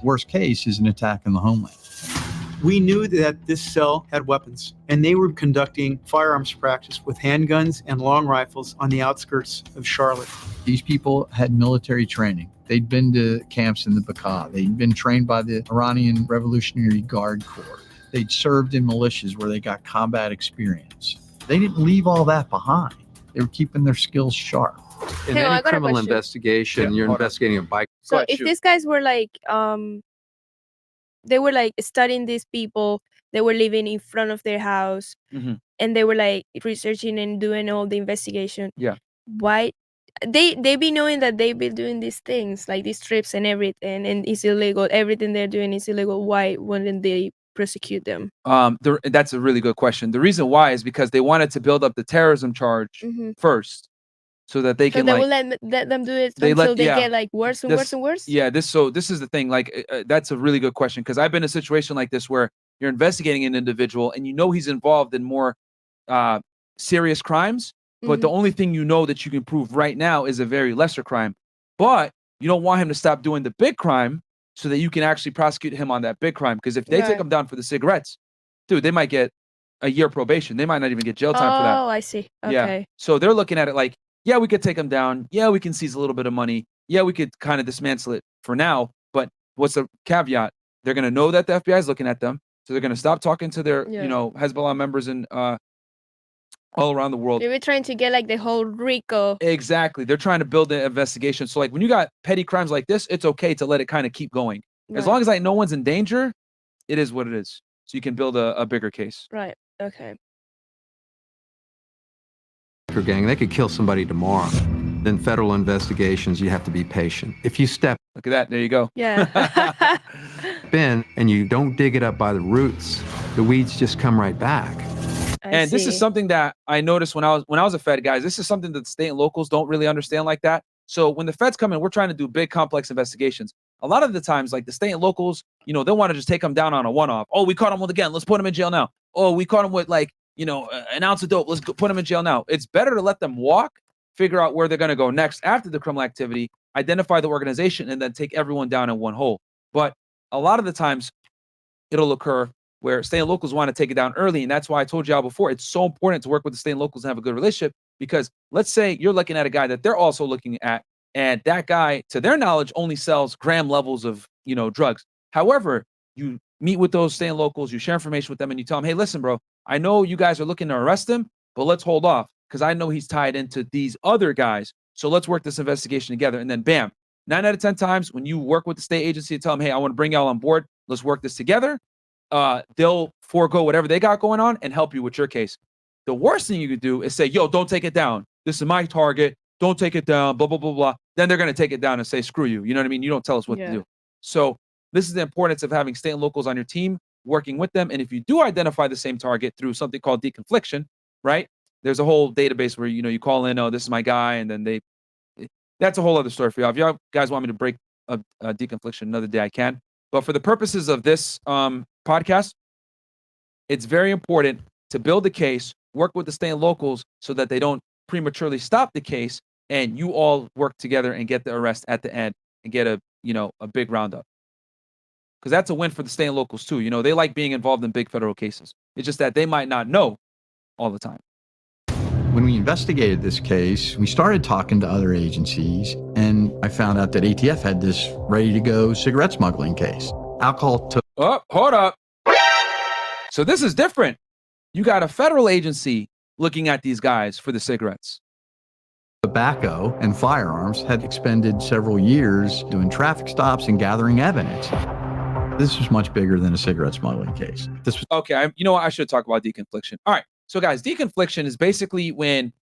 is an attack on the homeland. We knew that this cell had weapons, and they were conducting firearms practice with handguns and long rifles on the outskirts of Charlotte. These people had military training. They'd been to camps in the Bekaa. They'd been trained by the Iranian Revolutionary Guard Corps. They'd served in militias where they got combat experience. They didn't leave all that behind. They were keeping their skills sharp. In Hang on, I any got a criminal question. investigation, you're investigating a bike. So ahead, if shoot. these guys were like, they were like studying these people, they were living in front of their house, and they were like researching and doing all the investigation. Yeah. Why? They be knowing that they be doing these things, like these trips and everything, and it's illegal. Everything they're doing is illegal. Why wouldn't they prosecute them? That's a really good question. The reason why is because they wanted to build up the terrorism charge first, so that they So can they like will let them do it they until let- they yeah. get like worse and This- worse and worse. Yeah, this is the thing. Like that's a really good question because I've been in a situation like this where you're investigating an individual and you know he's involved in more serious crimes, but the only thing you know that you can prove right now is a very lesser crime. But you don't want him to stop doing the big crime so that you can actually prosecute him on that big crime. Because if they take Right. him down for the cigarettes, dude, they might get a year probation. They might not even get jail time for that. Oh, I see. Yeah. Okay. So they're looking at it like, yeah, we could take him down. Yeah, we can seize a little bit of money. Yeah, we could kind of dismantle it for now. But what's the caveat? They're going to know that the FBI is looking at them. So they're going to stop talking to their, Yeah. you know, Hezbollah members and all around the world. They were trying to get like the whole RICO. Exactly. They're trying to build an investigation. So like when you got petty crimes like this, it's okay to let it kind of keep going. As Right. long as like no one's in danger, it is what it is. So you can build a bigger case. Right. Okay. Gang, they could kill somebody tomorrow. Then federal investigations, you have to be patient. If you step Look at that. There you go. Yeah. in and you don't dig it up by the roots, the weeds just come right back. And this is something that I noticed when I was a Fed, guys. This is something that the state and locals don't really understand like that. So when the feds come in, we're trying to do big, complex investigations. A lot of the times, like the state and locals, you know, they'll want to just take them down on a one-off. Oh, we caught him with a gun. Let's put him in jail now. Oh, we caught him with like, you know, an ounce of dope. Let's put him in jail now. It's better to let them walk, figure out where they're going to go next after the criminal activity, identify the organization, and then take everyone down in one hole. But a lot of the times, it'll occur where state and locals want to take it down early. And that's why I told y'all before, it's so important to work with the state and locals and have a good relationship. Because let's say you're looking at a guy that they're also looking at, and that guy, to their knowledge, only sells gram levels of, you know, drugs. However, you meet with those state and locals, you share information with them, and you tell them, hey, listen, bro, I know you guys are looking to arrest him, but let's hold off because I know he's tied into these other guys. So let's work this investigation together. And then bam, 9 out of 10 times when you work with the state agency and tell them, hey, I want to bring y'all on board, let's work this together. They'll forego whatever they got going on and help you with your case. The worst thing you could do is say, yo, don't take it down. This is my target. Don't take it down, blah, blah, blah, blah. Then they're going to take it down and say, screw you. You know what I mean? You don't tell us what to do. So this is the importance of having state and locals on your team, working with them. And if you do identify the same target through something called deconfliction, right? There's a whole database where, you know, you call in, oh, this is my guy. And then that's a whole other story for y'all. If y'all guys want me to break a deconfliction another day, I can. But for the purposes of this podcast, it's very important to build a case, work with the state and locals so that they don't prematurely stop the case and you all work together and get the arrest at the end and get a big roundup. Because that's a win for the state and locals too. You know, they like being involved in big federal cases. It's just that they might not know all the time. When we investigated this case, we started talking to other agencies, and I found out that ATF had this ready-to-go cigarette smuggling case. Alcohol took... Oh, hold up. So this is different. You got a federal agency looking at these guys for the cigarettes. Tobacco and firearms had expended several years doing traffic stops and gathering evidence. This was much bigger than a cigarette smuggling case. This was... Okay, you know what? I should talk about deconfliction. All right. So guys, deconfliction is basically when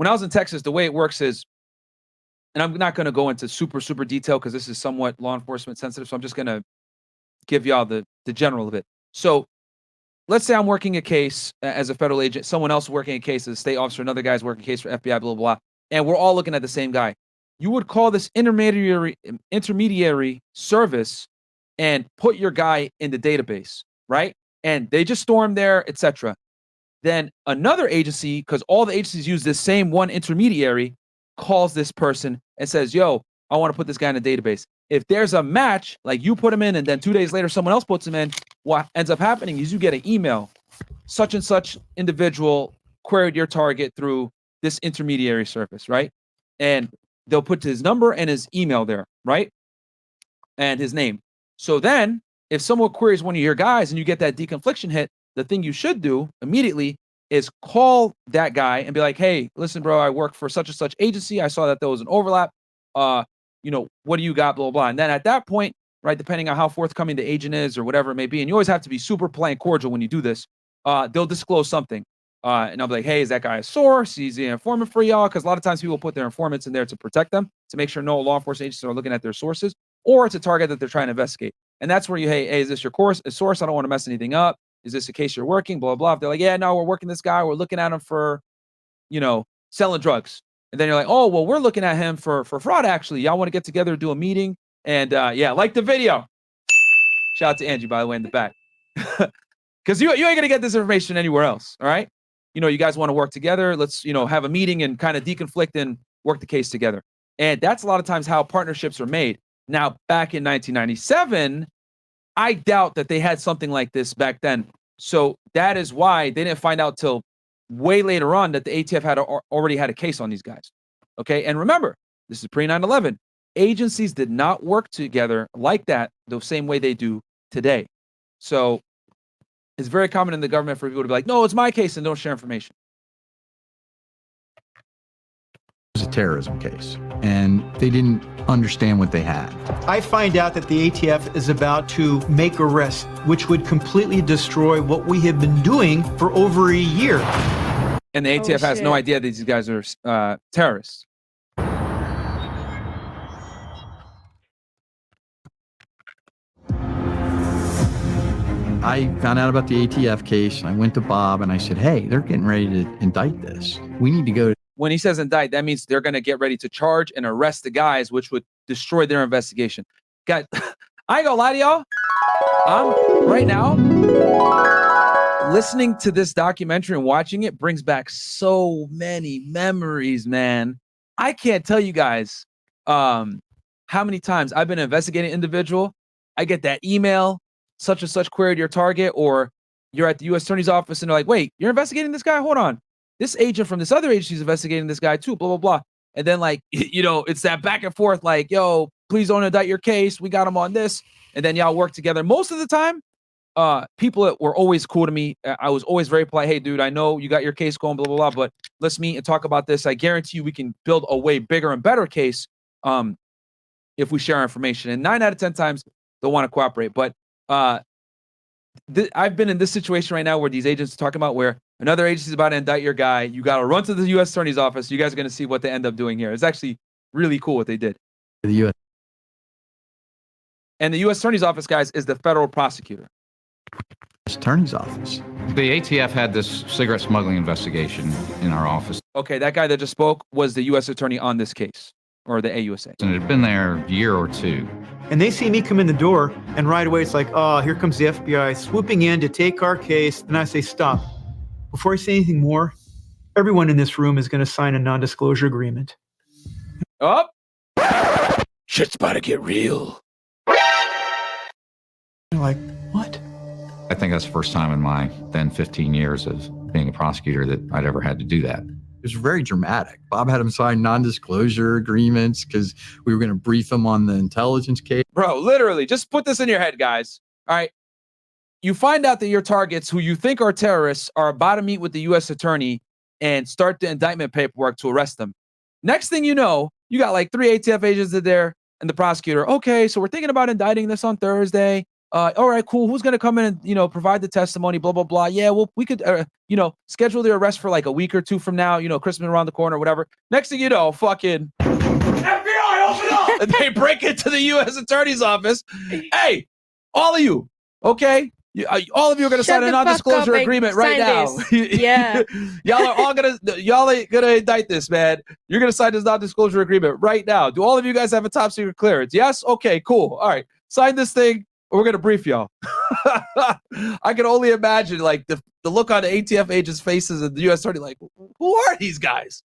I was in Texas, the way it works is, and I'm not going to go into super detail because this is somewhat law enforcement sensitive. So I'm just going to give y'all the general of it. So let's say I'm working a case as a federal agent, someone else working a case as a state officer, another guy's working a case for FBI, blah, blah, blah. And we're all looking at the same guy. You would call this intermediary service and put your guy in the database, right? And they just storm there, etc. Then another agency, because all the agencies use this same one intermediary, calls this person and says, yo, I want to put this guy in a database. If there's a match, like you put him in and then 2 days later someone else puts him in, what ends up happening is you get an email. Such and such individual queried your target through this intermediary service, right? And they'll put his number and his email there, right? And his name. So then if someone queries one of your guys and you get that deconfliction hit, the thing you should do immediately is call that guy and be like, hey, listen, bro, I work for such and such agency. I saw that there was an overlap. What do you got? Blah, blah, blah. And then at that point, right, depending on how forthcoming the agent is or whatever it may be, and you always have to be super polite and cordial when you do this, they'll disclose something. And I'll be like, hey, is that guy a source? He's the informant for y'all? Because a lot of times people put their informants in there to protect them, to make sure no law enforcement agencies are looking at their sources, or it's a target that they're trying to investigate. And that's where hey, is this your source? I don't want to mess anything up. Is this a case you're working? Blah, blah, blah. If they're like, yeah, no, we're working this guy. We're looking at him for, selling drugs. And then you're like, oh, well, we're looking at him for fraud, actually. Y'all want to get together, do a meeting? And like the video. Shout out to Angie, by the way, in the back. Because you ain't going to get this information anywhere else, all right? You guys want to work together. Let's, have a meeting and kind of deconflict and work the case together. And that's a lot of times how partnerships are made. Now, back in 1997, I doubt that they had something like this back then. So that is why they didn't find out till way later on that the ATF had already had a case on these guys. Okay. And remember, this is pre 9/11. Agencies did not work together like that the same way they do today. So it's very common in the government for people to be like, no, it's my case, and don't share information. It was a terrorism case, and they didn't understand what they had. I find out that the ATF is about to make arrests, which would completely destroy what we have been doing for over a year. And the ATF has no idea that these guys are terrorists. I found out about the ATF case, and I went to Bob, and I said, hey, they're getting ready to indict this. We need to go. When he says indict, that means they're going to get ready to charge and arrest the guys, which would destroy their investigation. Guys, I ain't gonna lie to y'all. I'm right now listening to this documentary and watching it brings back so many memories, man. I can't tell you guys how many times I've been investigating an individual. I get that email, such and such queried your target, or you're at the U.S. Attorney's office and they're like, wait, you're investigating this guy? Hold on. This agent from this other agency is investigating this guy too, blah, blah, blah. And then it's that back and forth, like, yo, please don't indict your case. We got him on this. And then y'all work together. Most of the time, people that were always cool to me, I was always very polite. Hey, dude, I know you got your case going, blah, blah, blah, but let's meet and talk about this. I guarantee you we can build a way bigger and better case if we share our information. And 9 out of 10 times, they'll want to cooperate. But I've been in this situation right now where these agents are talking about where another agency is about to indict your guy. You got to run to the U.S. Attorney's office. You guys are going to see what they end up doing here. It's actually really cool what they did. The U.S. And the U.S. Attorney's office, guys, is the federal prosecutor. Attorney's office. The ATF had this cigarette smuggling investigation in our office. Okay, that guy that just spoke was the U.S. attorney on this case, or the AUSA. And it had been there a year or two. And they see me come in the door, and right away it's like, oh, here comes the FBI swooping in to take our case. And I say, stop. Before I say anything more, everyone in this room is going to sign a non-disclosure agreement. Oh, shit's about to get real. You're like, what? I think that's the first time in my then 15 years of being a prosecutor that I'd ever had to do that. It was very dramatic. Bob had him sign non-disclosure agreements because we were going to brief him on the intelligence case. Bro, literally, just put this in your head, guys. All right. You find out that your targets, who you think are terrorists, are about to meet with the U.S. attorney and start the indictment paperwork to arrest them. Next thing you know, you got like 3 ATF agents in there and the prosecutor. Okay, so we're thinking about indicting this on Thursday. All right, cool. Who's going to come in and, provide the testimony, blah, blah, blah. Yeah, well, we could, schedule the arrest for like a week or two from now, Christmas around the corner or whatever. Next thing you know, fucking FBI, open up! And they break into the U.S. attorney's office. Hey, all of you, okay? All of you are going to sign a non-disclosure agreement right now. Yeah. y'all ain't going to indict this, man. You're going to sign this non-disclosure agreement right now. Do all of you guys have a top secret clearance? Yes? Okay, cool. All right. Sign this thing. We're going to brief y'all. I can only imagine like the look on the ATF agents' faces and the U.S. attorney, like, who are these guys?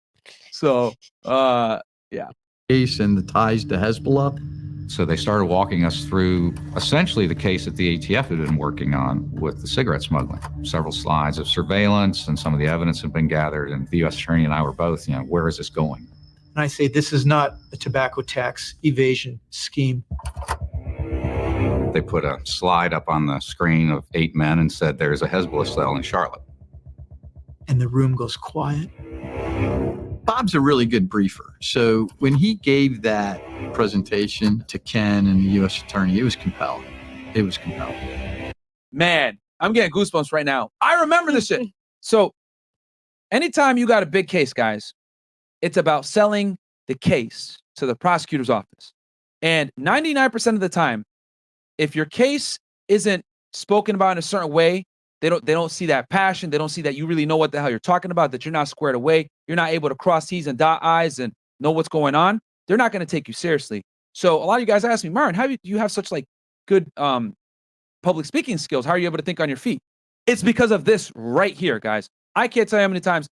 So, yeah. Case and the ties to Hezbollah. So they started walking us through essentially the case that the ATF had been working on with the cigarette smuggling. Several slides of surveillance and some of the evidence had been gathered, and the U.S. attorney and I were both, where is this going? And I say, this is not a tobacco tax evasion scheme. They put a slide up on the screen of 8 men and said, there's a Hezbollah cell in Charlotte. And the room goes quiet. Bob's a really good briefer. So when he gave that presentation to Ken and the U.S. attorney, it was compelling. It was compelling. Man, I'm getting goosebumps right now. I remember this shit. So anytime you got a big case, guys, it's about selling the case to the prosecutor's office. And 99% of the time, if your case isn't spoken about in a certain way, they don't see that passion. They don't see that you really know what the hell you're talking about, that you're not squared away. You're not able to cross T's and dot I's and know what's going on. They're not going to take you seriously. So a lot of you guys ask me, Myron, how do you have such like good public speaking skills? How are you able to think on your feet? It's because of this right here, guys. I can't tell you how many times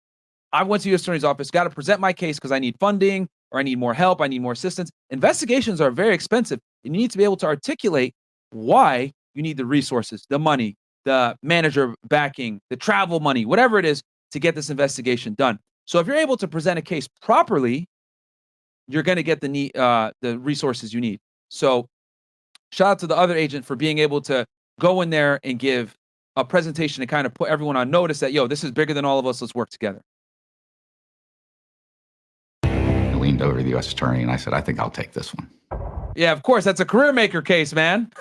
I went to the U.S. Attorney's office, got to present my case because I need funding or I need more help, I need more assistance. Investigations are very expensive, and you need to be able to articulate why you need the resources, the money, the manager backing, the travel money, whatever it is to get this investigation done. So if you're able to present a case properly, you're going to get the resources you need. So shout out to the other agent for being able to go in there and give a presentation and kind of put everyone on notice that, yo, this is bigger than all of us. Let's work together. I leaned over to the U.S. attorney and I said, I think I'll take this one. Yeah, of course. That's a career maker case, man.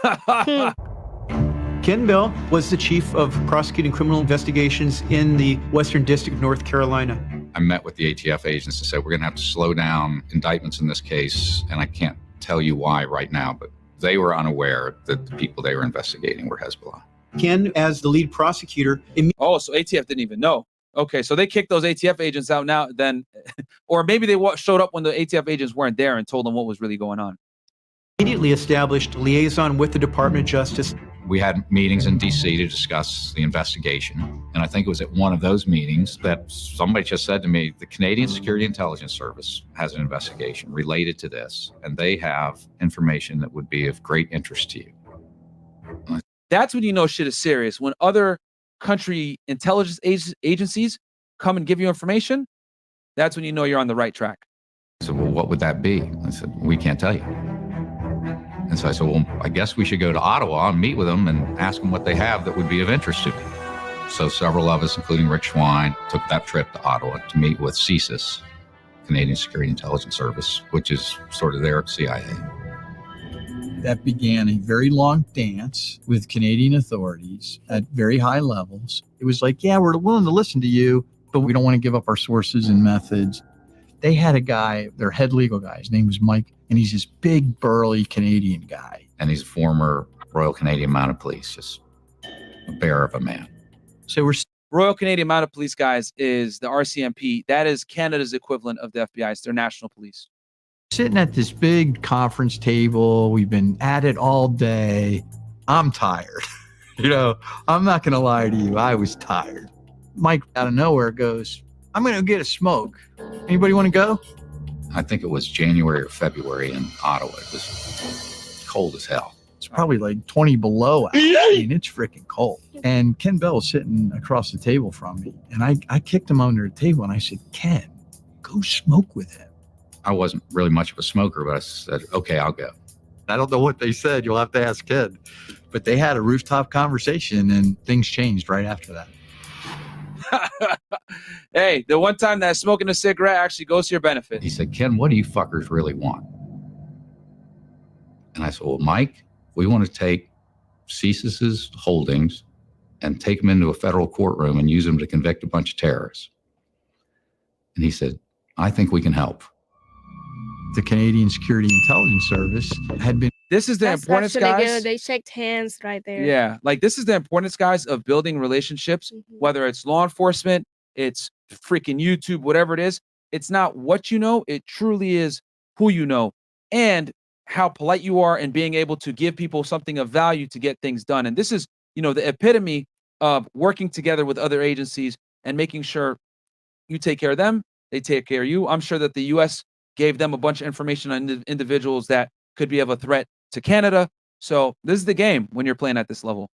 Ken Bell was the chief of prosecuting criminal investigations in the Western District of North Carolina. I met with the ATF agents and said, we're going to have to slow down indictments in this case. And I can't tell you why right now, but they were unaware that the people they were investigating were Hezbollah. Ken, as the lead prosecutor... Oh, so ATF didn't even know. Okay, so they kicked those ATF agents out now then, or maybe they showed up when the ATF agents weren't there and told them what was really going on. Immediately established liaison with the Department of Justice. We had meetings in D.C. to discuss the investigation. And I think it was at one of those meetings that somebody just said to me, the Canadian Security Intelligence Service has an investigation related to this, and they have information that would be of great interest to you. That's when you know shit is serious. When other country intelligence agencies come and give you information, that's when you know you're on the right track. I said, well, what would that be? I said, we can't tell you. And so I said, well, I guess we should go to Ottawa and meet with them and ask them what they have that would be of interest to me. So several of us, including Rick Schwein, took that trip to Ottawa to meet with CSIS, Canadian Security Intelligence Service, which is sort of their CIA. That began a very long dance with Canadian authorities at very high levels. It was like, yeah, we're willing to listen to you, but we don't want to give up our sources and methods. They had a guy, their head legal guy, his name was Mike, and he's this big, burly Canadian guy. And he's a former Royal Canadian Mounted Police, just a bear of a man. So we're Royal Canadian Mounted Police, guys, is the RCMP. That is Canada's equivalent of the FBI. It's their national police. Sitting at this big conference table. We've been at it all day. I'm tired. I'm not going to lie to you. I was tired. Mike out of nowhere goes, I'm going to get a smoke. Anybody want to go? I think it was January or February in Ottawa. It was cold as hell. It's probably like 20 below out. I mean, it's freaking cold. And Ken Bell was sitting across the table from me. And I kicked him under the table and I said, Ken, go smoke with him. I wasn't really much of a smoker, but I said, okay, I'll go. I don't know what they said. You'll have to ask Ken. But they had a rooftop conversation and things changed right after that. Hey, the one time that smoking a cigarette actually goes to your benefit. He said, Ken, what do you fuckers really want? And I said, well, Mike, we want to take CSIS's holdings and take them into a federal courtroom and use them to convict a bunch of terrorists. And he said, I think we can help. The Canadian Security Intelligence Service had been... This is the importance, guys. They shaked hands right there. Yeah, like this is the importance, guys, of building relationships, whether it's law enforcement, it's freaking YouTube, whatever it is. It's not what you know, it truly is who you know and how polite you are and being able to give people something of value to get things done. And this is, the epitome of working together with other agencies and making sure you take care of them they take care of you. I'm sure that the U.S. gave them a bunch of information on individuals that could be of a threat to Canada. So this is the game when you're playing at this level.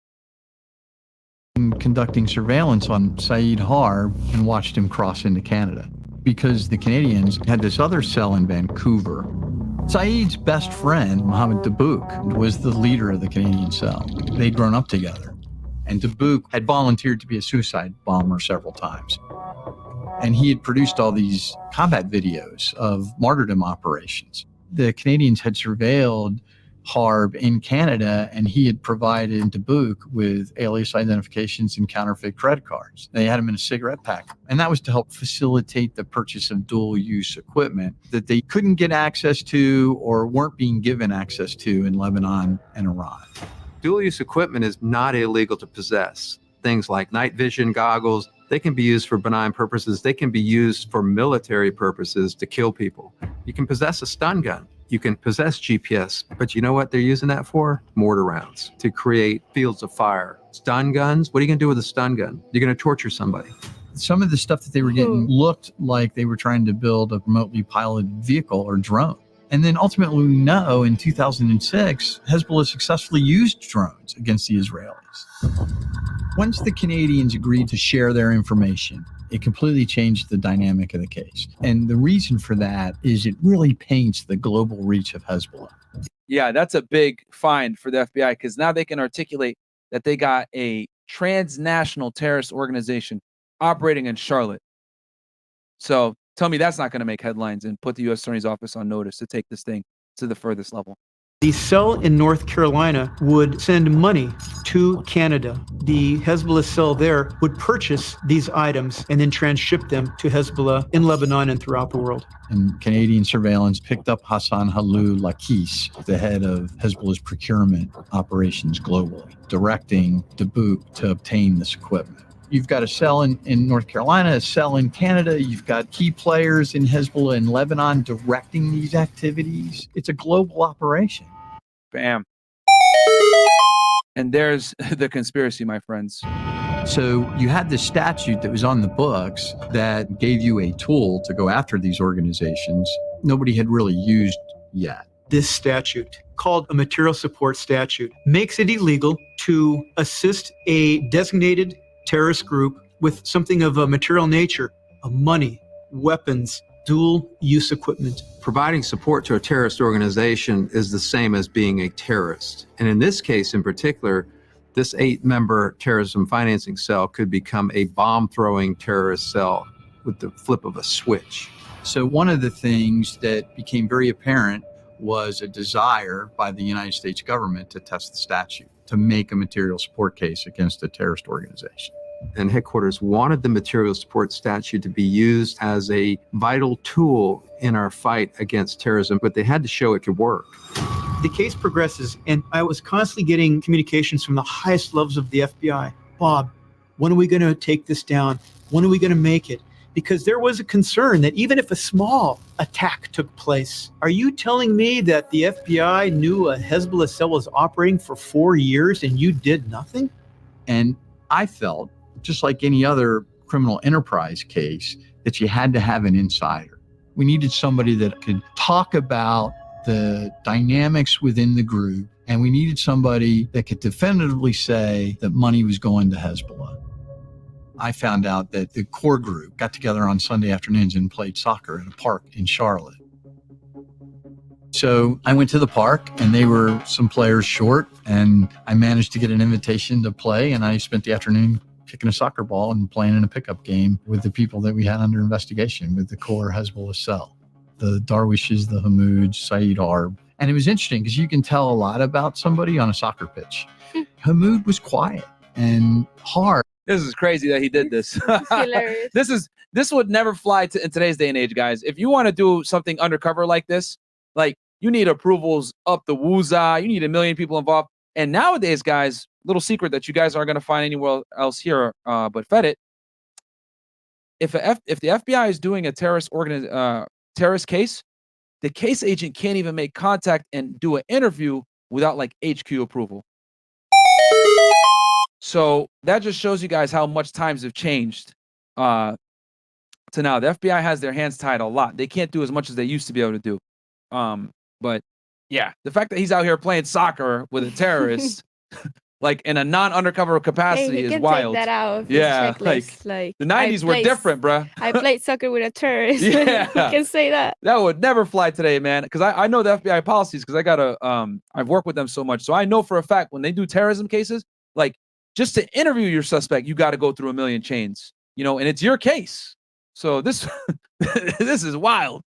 Conducting surveillance on Said Harb and watched him cross into Canada because the Canadians had this other cell in Vancouver. Said's best friend, Mohamad Hammoud, was the leader of the Canadian cell. They'd grown up together. And Hammoud had volunteered to be a suicide bomber several times. And he had produced all these combat videos of martyrdom operations. The Canadians had surveilled Harb in Canada, and he had provided Hammoud with alias identifications and counterfeit credit cards. They had him in a cigarette pack. And that was to help facilitate the purchase of dual-use equipment that they couldn't get access to or weren't being given access to in Lebanon and Iran. Dual-use equipment is not illegal to possess. Things like night vision goggles, they can be used for benign purposes. They can be used for military purposes to kill people. You can possess a stun gun. You can possess GPS, but you know what they're using that for? Mortar rounds, to create fields of fire. Stun guns, what are you gonna do with a stun gun? You're gonna torture somebody. Some of the stuff that they were getting looked like they were trying to build a remotely piloted vehicle or drone. And then ultimately we know in 2006, Hezbollah successfully used drones against the Israelis. Once the Canadians agreed to share their information, it completely changed the dynamic of the case. And the reason for that is it really paints the global reach of Hezbollah. Yeah, that's a big find for the FBI because now they can articulate that they got a transnational terrorist organization operating in Charlotte. So tell me that's not going to make headlines and put the U.S. Attorney's Office on notice to take this thing to the furthest level. The cell in North Carolina would send money to Canada. The Hezbollah cell there would purchase these items and then transship them to Hezbollah in Lebanon and throughout the world. And Canadian surveillance picked up Hassan Halou Lakis, the head of Hezbollah's procurement operations globally, directing Hammoud to obtain this equipment. You've got a cell in North Carolina, a cell in Canada. You've got key players in Hezbollah and Lebanon directing these activities. It's a global operation. Bam. And there's the conspiracy, my friends. So you had this statute that was on the books that gave you a tool to go after these organizations nobody had really used yet. This statute, called a material support statute, makes it illegal to assist a designated terrorist group with something of a material nature, of money, weapons, dual-use equipment. Providing support to a terrorist organization is the same as being a terrorist. And in this case in particular, this 8-member terrorism financing cell could become a bomb-throwing terrorist cell with the flip of a switch. So one of the things that became very apparent was a desire by the United States government to test the statute, to make a material support case against a terrorist organization. And headquarters wanted the material support statute to be used as a vital tool in our fight against terrorism, but they had to show it could work. The case progresses, and I was constantly getting communications from the highest levels of the FBI. Bob, when are we going to take this down? When are we going to make it? Because there was a concern that even if a small attack took place, are you telling me that the FBI knew a Hezbollah cell was operating for 4 years and you did nothing? And I felt, just like any other criminal enterprise case, that you had to have an insider. We needed somebody that could talk about the dynamics within the group, and we needed somebody that could definitively say that money was going to Hezbollah. I found out that the core group got together on Sunday afternoons and played soccer at a park in Charlotte. So I went to the park, and they were some players short, and I managed to get an invitation to play, and I spent the afternoon kicking a soccer ball and playing in a pickup game with the people that we had under investigation, with the core Hezbollah cell, the Darwishes, the Hammouds, Said Harb. And it was interesting because you can tell a lot about somebody on a soccer pitch. Hammoud was quiet, and Harb. This is crazy that he did this. This would never fly in today's day and age, guys. If you want to do something undercover like this, like, you need approvals up the wooza, you need 1 million people involved. And nowadays, guys, little secret that you guys aren't going to find anywhere else here, but fed it. If the FBI is doing a terrorist case, the case agent can't even make contact and do an interview without like HQ approval. So that just shows you guys how much times have changed to now. The FBI has their hands tied a lot. They can't do as much as they used to be able to do. But yeah, the fact that he's out here playing soccer with a terrorist, like in a non-undercover capacity, Hey, he is can wild. take that out of Yeah, his checklist. Like the 90s were different, bruh. I played soccer with a terrorist. Yeah. You can say that. That would never fly today, man. Because I know the FBI policies because I got I've worked with them so much. So I know for a fact when they do terrorism cases, like just to interview your suspect, you got to go through a million chains, you know, and it's your case. So this this is wild.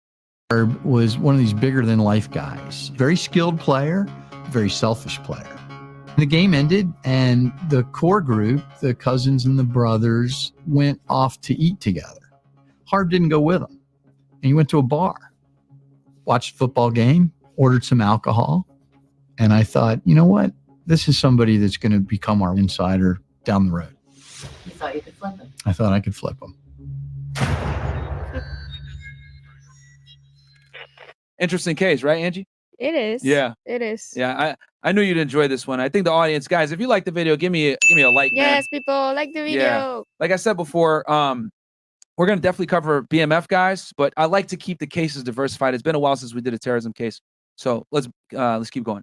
Harb was one of these bigger than life guys. Very skilled player, very selfish player. The game ended and the core group, the cousins and the brothers, went off to eat together. Harb didn't go with them. And he went to a bar, watched a football game, ordered some alcohol. And I thought, you know what? This is somebody that's going to become our insider down the road. You thought you could flip him. I thought I could flip him. Interesting case, right, Angie? It is. Yeah. It is. Yeah, I knew you'd enjoy this one. I think the audience, guys, if you like the video, give me a like. Yes, man. people like the video. Yeah. Like I said before, we're gonna definitely cover BMF guys, but I like to keep the cases diversified. It's been a while since we did a terrorism case, so let's keep going.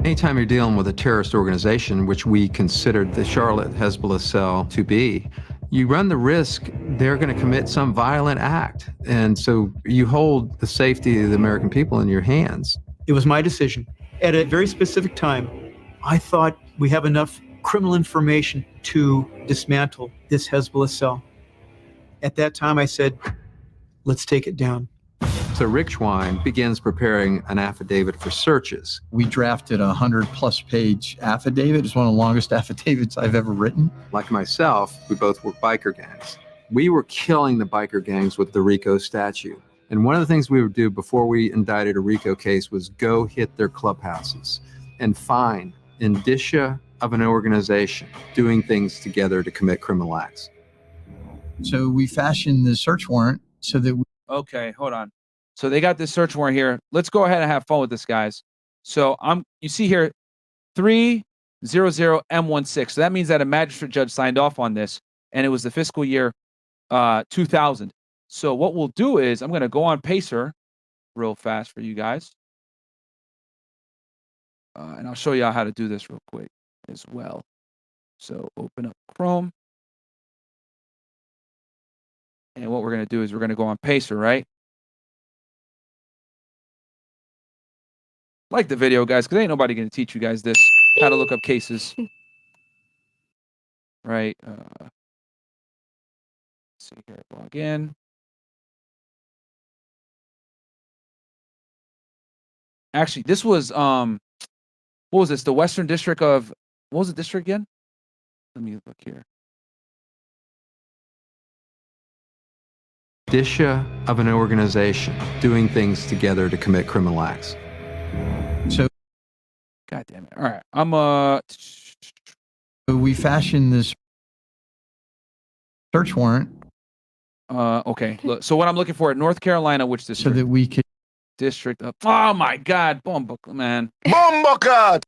Anytime you're dealing with a terrorist organization, which we considered the Charlotte Hezbollah cell to be, you run the risk they're going to commit some violent act. And so you hold the safety of the American people in your hands. It was my decision. At a very specific time, I thought we have enough criminal information to dismantle this Hezbollah cell. At that time, I said, let's take it down. So Rick Schwein begins preparing an affidavit for searches. We drafted a 100+ page affidavit. It's one of the longest affidavits I've ever written. Like myself, we both were biker gangs. We were killing the biker gangs with the RICO statute. And one of the things we would do before we indicted a RICO case was go hit their clubhouses and find indicia of an organization doing things together to commit criminal acts. So we fashioned the search warrant so that we... Okay, hold on. So they got this search warrant here. Let's go ahead and have fun with this, guys. So you see here 300M16. So that means that a magistrate judge signed off on this, and it was the fiscal year 2000. So what we'll do is I'm going to go on Pacer real fast for you guys. And I'll show you how to do this real quick as well. So open up Chrome. And what we're going to do is we're going to go on Pacer, right? Like the video, guys, because ain't nobody going to teach you guys this, how to look up cases. Right. Let's see here. Log in. Actually, this was, what was this? The Western District of, what was the district again? Let me look here. Indicia of an organization doing things together to commit criminal acts. So, God damn it. All right. we fashioned this search warrant. Okay. Look, so what I'm looking for at North Carolina, which district? So that we could... District of, oh my God. Bombuck, man. Bombuck!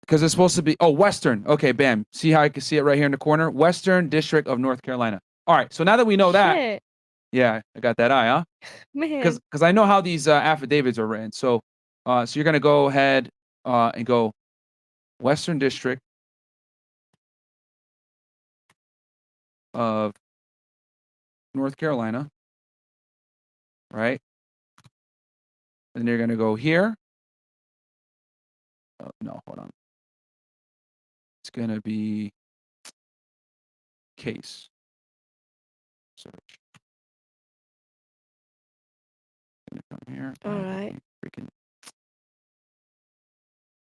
Because it's supposed to be, Western. Okay, bam. See how I can see it right here in the corner? Western District of North Carolina. All right. So now that we know that. Shit. Yeah, I got that eye, huh? Man. Because I know how these affidavits are written. So you're going to go ahead and go Western District of North Carolina, right? And you're going to go here. Oh, no, hold on. It's going to be case search. Come here. All right. Freaking...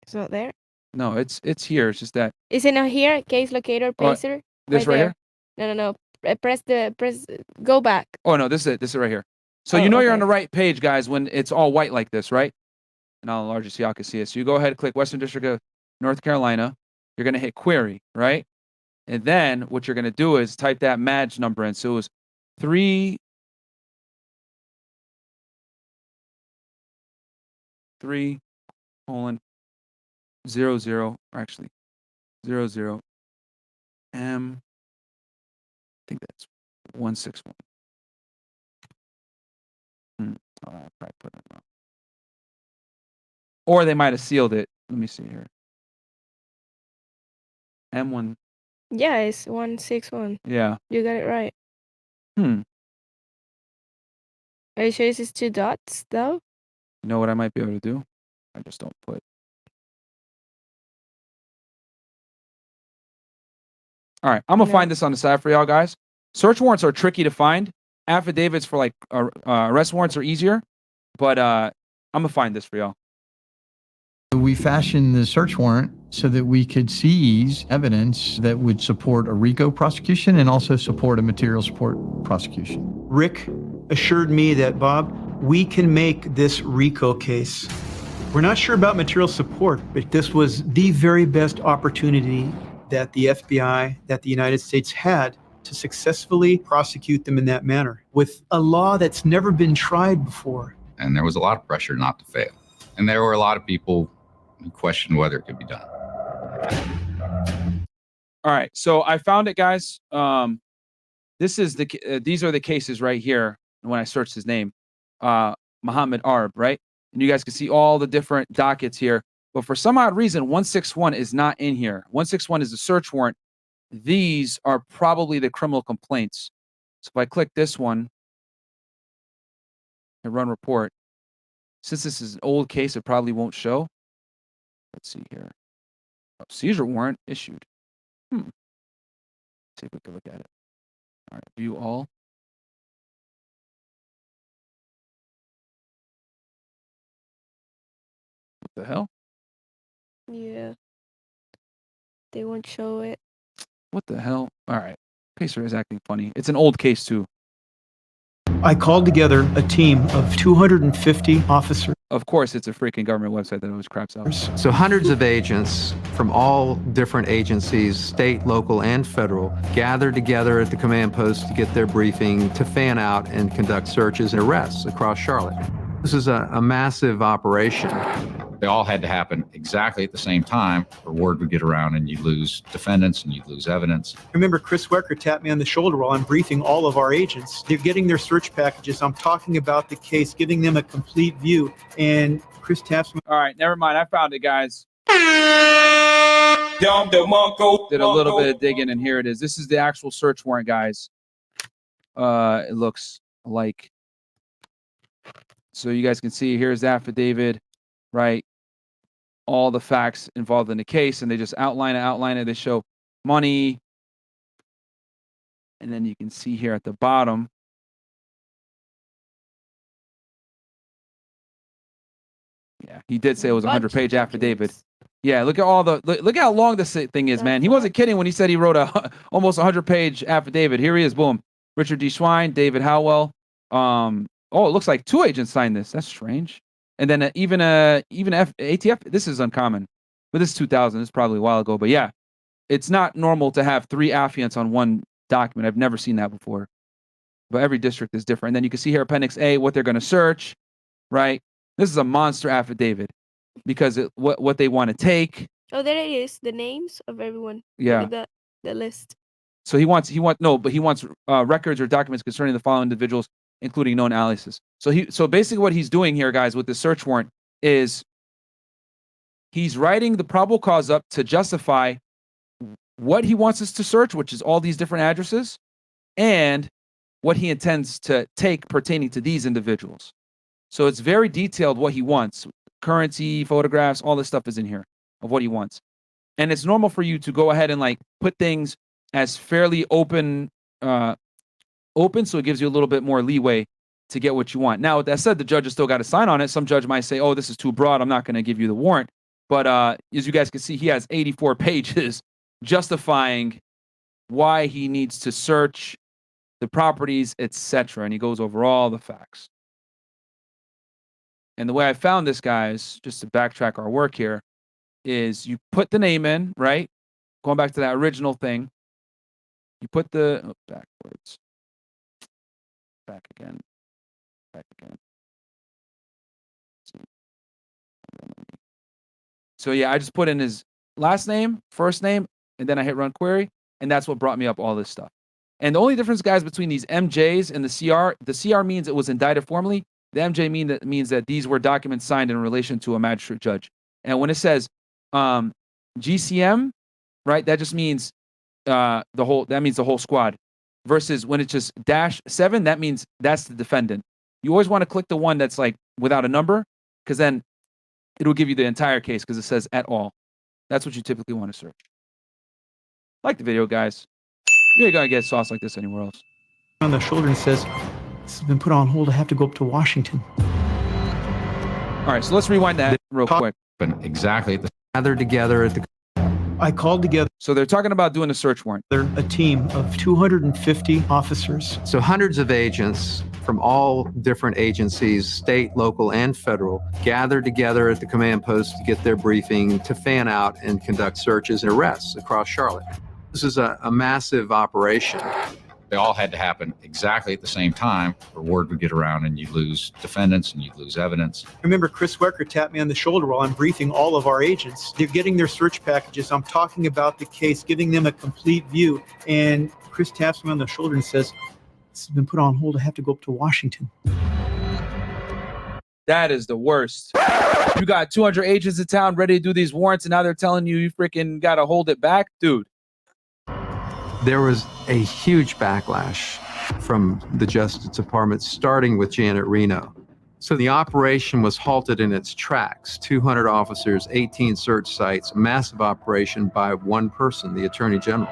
It's not there. No, it's here. It's just that. Is it not here? Case locator, Pacer. This right here. No. Press. Go back. Oh no, this is it. This is right here. So you know you're on the right page, guys, when it's all white like this, right? And I'll enlarge it so y'all can see it. So you go ahead and click Western District of North Carolina. You're gonna hit query, right? And then what you're gonna do is type that Madge number in. So it was 3 colon 00, or actually 00 I think that's 161. Oh, I probably put it wrong. Or they might have sealed it. Let me see here. M1. Yeah, it's 161. Yeah. You got it right. Hmm. Are you sure this is 2 dots though? You know what I might be able to do? I just don't put. All right, I'm gonna find this on the side for y'all guys. Search warrants are tricky to find. Affidavits for like arrest warrants are easier, but I'm gonna find this for y'all. We fashioned the search warrant so that we could seize evidence that would support a RICO prosecution and also support a material support prosecution. Rick assured me that, Bob, we can make this RICO case. We're not sure about material support, but this was the very best opportunity that the FBI, that the United States had to successfully prosecute them in that manner with a law that's never been tried before. And there was a lot of pressure not to fail. And there were a lot of people who questioned whether it could be done. All right, so I found it, guys. This is these are the cases right here. When I searched his name, Mohamad Harb, right? And you guys can see all the different dockets here. But for some odd reason, 161 is not in here. 161 is the search warrant. These are probably the criminal complaints. So if I click this one and run report, since this is an old case, it probably won't show. Let's see here. Oh, seizure warrant issued. See if we can look at it. All right, view all. What the hell? Yeah. They won't show it. What the hell? All right. Pacer is acting funny. It's an old case, too. I called together a team of 250 officers. Of course, it's a freaking government website that always craps out. So hundreds of agents from all different agencies, state, local, and federal, gathered together at the command post to get their briefing, to fan out and conduct searches and arrests across Charlotte. This is a massive operation. They all had to happen exactly at the same time, or word would get around and you'd lose defendants and you'd lose evidence. I remember Chris Wecker tapped me on the shoulder while I'm briefing all of our agents. They're getting their search packages. I'm talking about the case, giving them a complete view. And Chris taps me. All right, never mind. I found it, guys. Did a little bit of digging, and here it is. This is the actual search warrant, guys. It looks like. So you guys can see here's the affidavit, right? All the facts involved in the case, and they just outline it. They show money. And then you can see here at the bottom. Yeah, he did say it was a 100-page affidavit. Yeah, look at all the look how long this thing is, man. He wasn't kidding when he said he wrote a almost 100-page affidavit. Here he is, boom. Richard D. Schwein, David Howell. Oh, it looks like 2 agents signed this. That's strange. And then even ATF. This is uncommon, but this is 2000. This is probably a while ago. But yeah, it's not normal to have 3 affiants on one document. I've never seen that before. But every district is different. And then you can see here Appendix A, what they're going to search, right? This is a monster affidavit because what they want to take. Oh, there it is. The names of everyone. Yeah. The list. So he wants records or documents concerning the following individuals, including known aliases. So basically what he's doing here, guys, with the search warrant is he's writing the probable cause up to justify what he wants us to search, which is all these different addresses, and what he intends to take pertaining to these individuals. So it's very detailed what he wants. Currency, photographs, all this stuff is in here of what he wants. And it's normal for you to go ahead and like put things as fairly open, so it gives you a little bit more leeway to get what you want. Now, with that said, the judge has still got to sign on it. Some judge might say, oh, this is too broad. I'm not going to give you the warrant. But as you guys can see, he has 84 pages justifying why he needs to search the properties, etc. And he goes over all the facts. And the way I found this, guys, just to backtrack our work here, is you put the name in, right? Going back to that original thing. You put the backwards. Back again. So yeah, I just put in his last name, first name, and then I hit run query. And that's what brought me up all this stuff. And the only difference, guys, between these MJs and the CR means it was indicted formally. The MJ means that these were documents signed in relation to a magistrate judge. And when it says GCM, right, that just means the whole squad. Versus when it's just -7, that means that's the defendant. You always want to click the one that's like without a number, because then it'll give you the entire case because it says at all. That's what you typically want to search. Like the video, guys. You ain't gonna get sauce like this anywhere else. On the shoulder and says, "This has been put on hold. I have to go up to Washington." All right, so let's rewind that real quick. Exactly. Gathered together at the. I called together. So they're talking about doing a search warrant. They're a team of 250 officers. So hundreds of agents from all different agencies, state, local, and federal, gathered together at the command post to get their briefing, to fan out and conduct searches and arrests across Charlotte. This is a massive operation. They all had to happen exactly at the same time, or word would get around and you'd lose defendants and you'd lose evidence. I remember Chris Wecker tapped me on the shoulder while I'm briefing all of our agents. They're getting their search packages. I'm talking about the case, giving them a complete view. And Chris taps me on the shoulder and says, "This has been put on hold. I have to go up to Washington." That is the worst. You got 200 agents in town ready to do these warrants, and now they're telling you freaking got to hold it back? Dude. There was a huge backlash from the Justice Department, starting with Janet Reno. So the operation was halted in its tracks. 200 officers, 18 search sites, massive operation by one person, the Attorney General.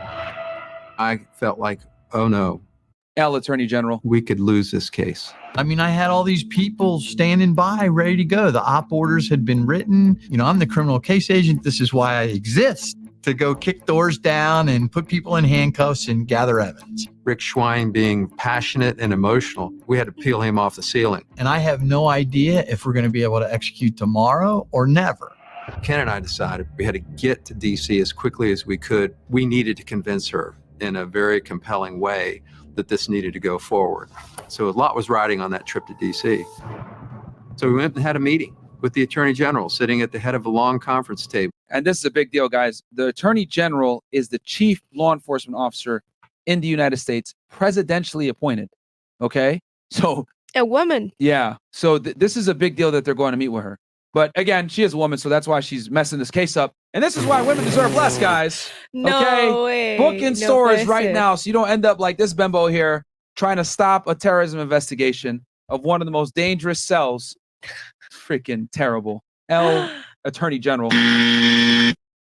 I felt like, oh no. Attorney General. We could lose this case. I mean, I had all these people standing by, ready to go. The op orders had been written. You know, I'm the criminal case agent. This is why I exist, to go kick doors down and put people in handcuffs and gather evidence. Rick Schwein being passionate and emotional, we had to peel him off the ceiling. And I have no idea if we're going to be able to execute tomorrow or never. Ken and I decided we had to get to DC as quickly as we could. We needed to convince her in a very compelling way that this needed to go forward. So a lot was riding on that trip to DC. So we went and had a meeting with the Attorney General, sitting at the head of a long conference table. And this is a big deal, guys. The Attorney General is the chief law enforcement officer in the United States, presidentially appointed. Okay? So a woman. Yeah. So this is a big deal that they're going to meet with her. But again, she is a woman, so that's why she's messing this case up. And this is why women deserve less, guys. No way. Book in stores right puede now so you don't end up like this bimbo here trying to stop a terrorism investigation of one of the most dangerous cells. Freaking terrible. Attorney General.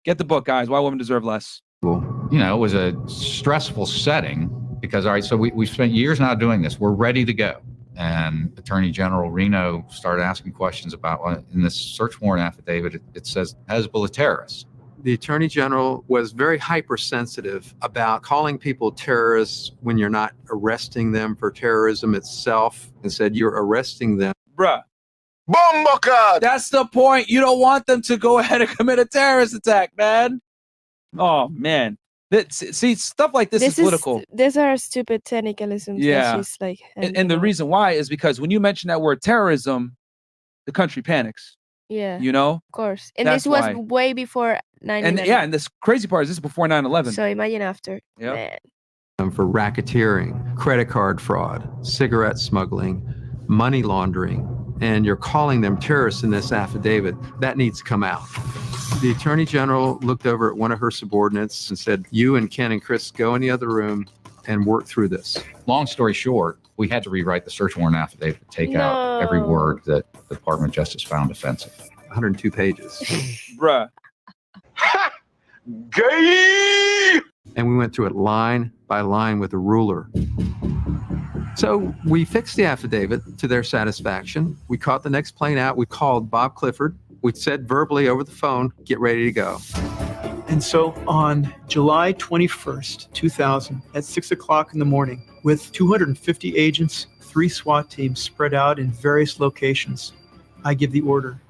Get the book, guys. Why women deserve less. You know, it was a stressful setting because, all right, so we spent years now doing this. We're ready to go. And Attorney General Reno started asking questions about, in this search warrant affidavit, it says Hezbollah terrorists. The Attorney General was very hypersensitive about calling people terrorists when you're not arresting them for terrorism itself, and said you're arresting them. Bruh. That's the point. You don't want them to go ahead and commit a terrorist attack, man. Oh, man. See, stuff like this is political. These are stupid technicalisms. Yeah. That she's like, and the reason why is because when you mention that word terrorism, the country panics. Yeah. You know? Of course. And That's this was why. way before 9/11. And yeah, and this crazy part is this is before 9/11. So imagine after. Yeah. For racketeering, credit card fraud, cigarette smuggling, money laundering, and you're calling them terrorists in this affidavit. That needs to come out. The Attorney General looked over at one of her subordinates and said, "You and Ken and Chris go in the other room and work through this." Long story short, we had to rewrite the search warrant affidavit to take out every word that the Department of Justice found offensive. 102 pages. Bruh. Gay! And we went through it line by line with a ruler. So we fixed the affidavit to their satisfaction. We caught the next plane out. We called Bob Clifford. We said verbally over the phone, "Get ready to go." And so on July 21st, 2000, at 6 o'clock in the morning, with 250 agents, 3 SWAT teams spread out in various locations, I give the order,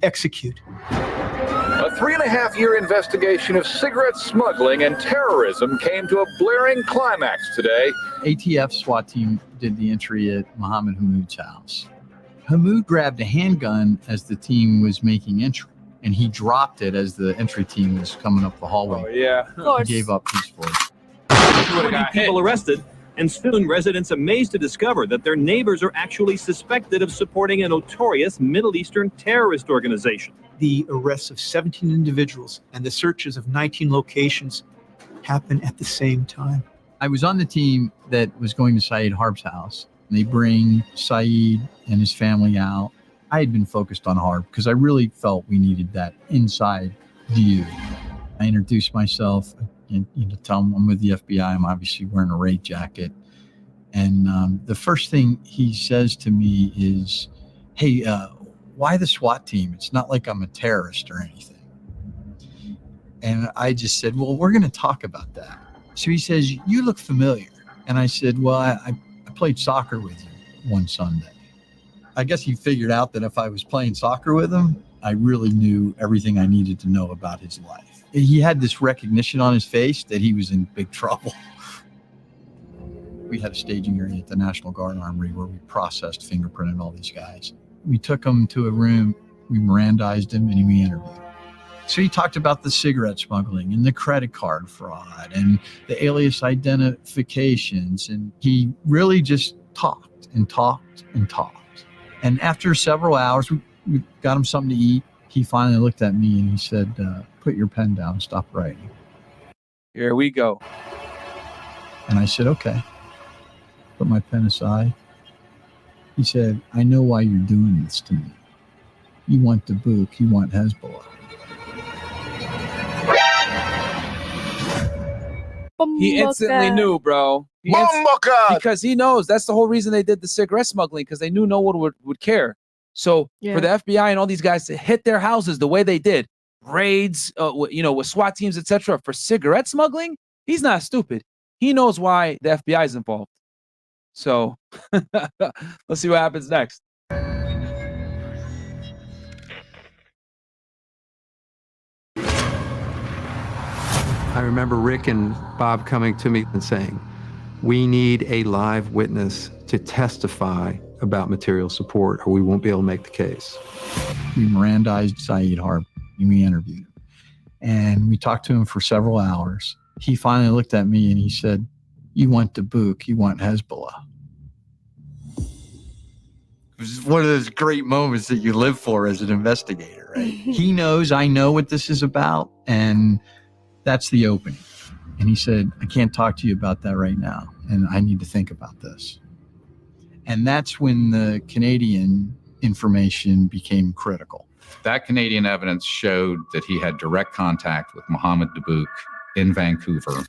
execute. A 3.5-year investigation of cigarette smuggling and terrorism came to a blaring climax today. ATF SWAT team did the entry at Mohamad Hammoud's house. Hammoud grabbed a handgun as the team was making entry, and he dropped it as the entry team was coming up the hallway. Oh, yeah. Of course. He gave up peacefully. 20 people arrested, and soon residents amazed to discover that their neighbors are actually suspected of supporting a notorious Middle Eastern terrorist organization. The arrests of 17 individuals and the searches of 19 locations happen at the same time. I was on the team that was going to Said Harb's house. They bring Said and his family out. I had been focused on Harb because I really felt we needed that inside view. I introduced myself and tell them I'm with the FBI. I'm obviously wearing a raid jacket. And the first thing he says to me is, hey, why the SWAT team? It's not like I'm a terrorist or anything. And I just said, well, we're going to talk about that. So he says, you look familiar. And I said, well, I played soccer with you one Sunday. I guess he figured out that if I was playing soccer with him, I really knew everything I needed to know about his life. He had this recognition on his face that he was in big trouble. We had a staging area at the National Guard Armory where we processed, fingerprinted all these guys. We took him to a room, we Mirandized him, and we interviewed him. So he talked about the cigarette smuggling and the credit card fraud and the alias identifications. And he really just talked and talked and talked. And after several hours, we got him something to eat. He finally looked at me and he said, put your pen down, stop writing. Here we go. And I said, okay. Put my pen aside. He said, I know why you're doing this to me. You want the book, you want Hezbollah. He instantly knew, bro. Because he knows that's the whole reason they did the cigarette smuggling, because they knew no one would care. So for the FBI and all these guys to hit their houses the way they did, raids, with SWAT teams, etc., for cigarette smuggling, he's not stupid. He knows why the FBI is involved. So let's see what happens next. I remember Rick and Bob coming to me and saying, we need a live witness to testify about material support or we won't be able to make the case. We Mirandized Said Harb and we interviewed him. And we talked to him for several hours. He finally looked at me and he said, you want the book, you want Hezbollah. It was one of those great moments that you live for as an investigator, right? He knows I know what this is about, and that's the opening. And he said, I can't talk to you about that right now, and I need to think about this. And that's when the Canadian information became critical. That Canadian evidence showed that he had direct contact with Mohamad Hammoud in Vancouver.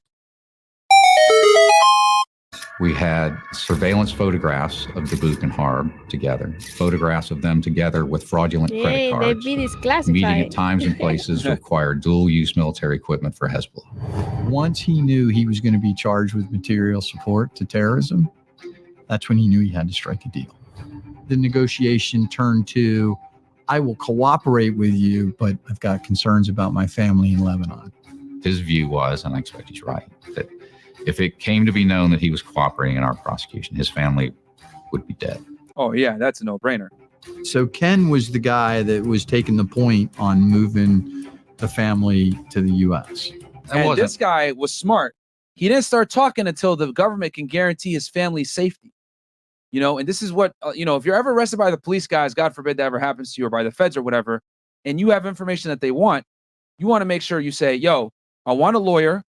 We had surveillance photographs of Dubuque and Harb together, photographs of them together with fraudulent credit cards, meeting at times and places required dual-use military equipment for Hezbollah. Once he knew he was going to be charged with material support to terrorism, that's when he knew he had to strike a deal. The negotiation turned to, I will cooperate with you, but I've got concerns about my family in Lebanon. His view was, and I expect he's right, that if it came to be known that he was cooperating in our prosecution, his family would be dead. Oh, yeah, that's a no-brainer. So Ken was the guy that was taking the point on moving the family to the U.S. And this guy was smart. He didn't start talking until the government can guarantee his family's safety. And this is what, if you're ever arrested by the police guys, God forbid that ever happens to you, or by the feds or whatever, and you have information that they want, you want to make sure you say, yo, I want a lawyer.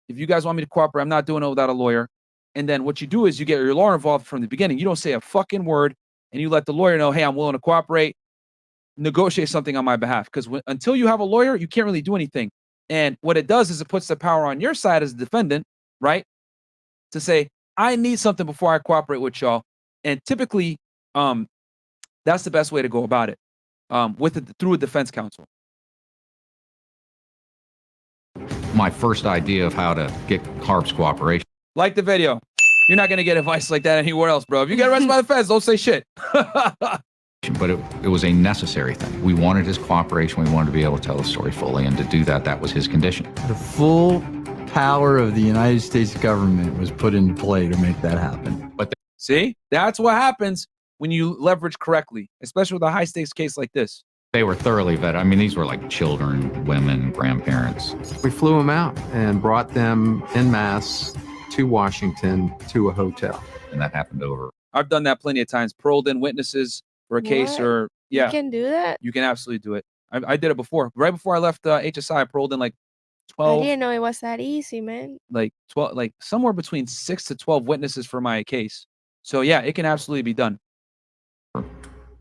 If you guys want me to cooperate, I'm not doing it without a lawyer. And then what you do is you get your lawyer involved from the beginning. You don't say a fucking word, and you let the lawyer know, hey, I'm willing to cooperate, negotiate something on my behalf. Because until you have a lawyer, you can't really do anything. And what it does is it puts the power on your side as a defendant, right? To say, I need something before I cooperate with y'all. And typically, that's the best way to go about it, through a defense counsel. My first idea of how to get Harb's cooperation. Like the video. You're not going to get advice like that anywhere else, bro. If you get arrested by the feds, don't say shit. But it was a necessary thing. We wanted his cooperation. We wanted to be able to tell the story fully. And to do that, that was his condition. The full power of the United States government was put in play to make that happen. But see, that's what happens when you leverage correctly, especially with a high stakes case like this. They were thoroughly vetted. I mean, these were like children, women, grandparents. We flew them out and brought them en masse to Washington to a hotel. And that happened over. I've done that plenty of times. Paroled in witnesses for a case, What? or yeah, You can do that? you can absolutely do it. I did it before. Right before I left HSI, I paroled in like I 12, didn't know it was that easy, man. like 12, like somewhere between 6 to 12 witnesses for my case. So yeah, it can absolutely be done.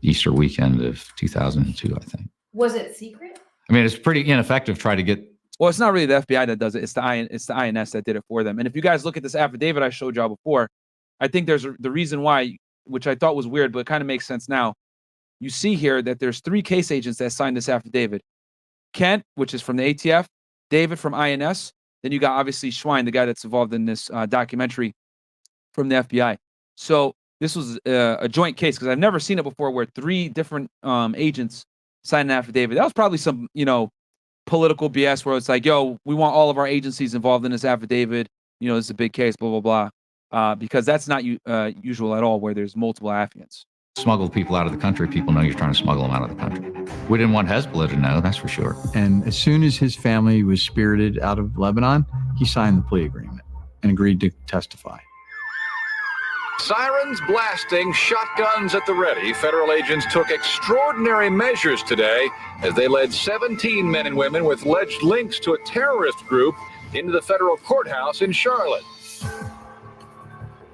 Easter weekend of 2002, I think. Was it secret? I mean, it's pretty ineffective trying to get. Well, it's not really the FBI that does it. It's the INS that did it for them. And if you guys look at this affidavit I showed y'all before, I think there's the reason why, which I thought was weird, but it kind of makes sense now. You see here that there's 3 case agents that signed this affidavit. Kent, which is from the ATF, David from INS, then you got obviously Schwein, the guy that's involved in this documentary from the FBI. So this was a joint case, because I've never seen it before where 3 different agents signed an affidavit. That was probably some, political BS where it's like, yo, we want all of our agencies involved in this affidavit. This is a big case, blah, blah, blah. Because that's not usual at all where there's multiple affiants. Smuggle people out of the country. People know you're trying to smuggle them out of the country. We didn't want Hezbollah to know, that's for sure. And as soon as his family was spirited out of Lebanon, he signed the plea agreement and agreed to testify. Sirens blasting, shotguns at the ready, federal agents took extraordinary measures today as they led 17 men and women with alleged links to a terrorist group into the federal courthouse in Charlotte.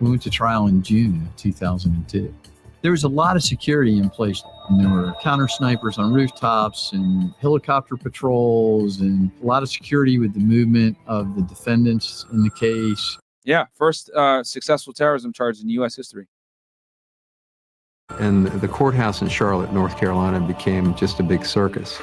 We went to trial in June of 2002. There was a lot of security in place. And there were counter snipers on rooftops and helicopter patrols and a lot of security with the movement of the defendants in the case. Yeah, first successful terrorism charge in U.S. history. And the courthouse in Charlotte, North Carolina became just a big circus.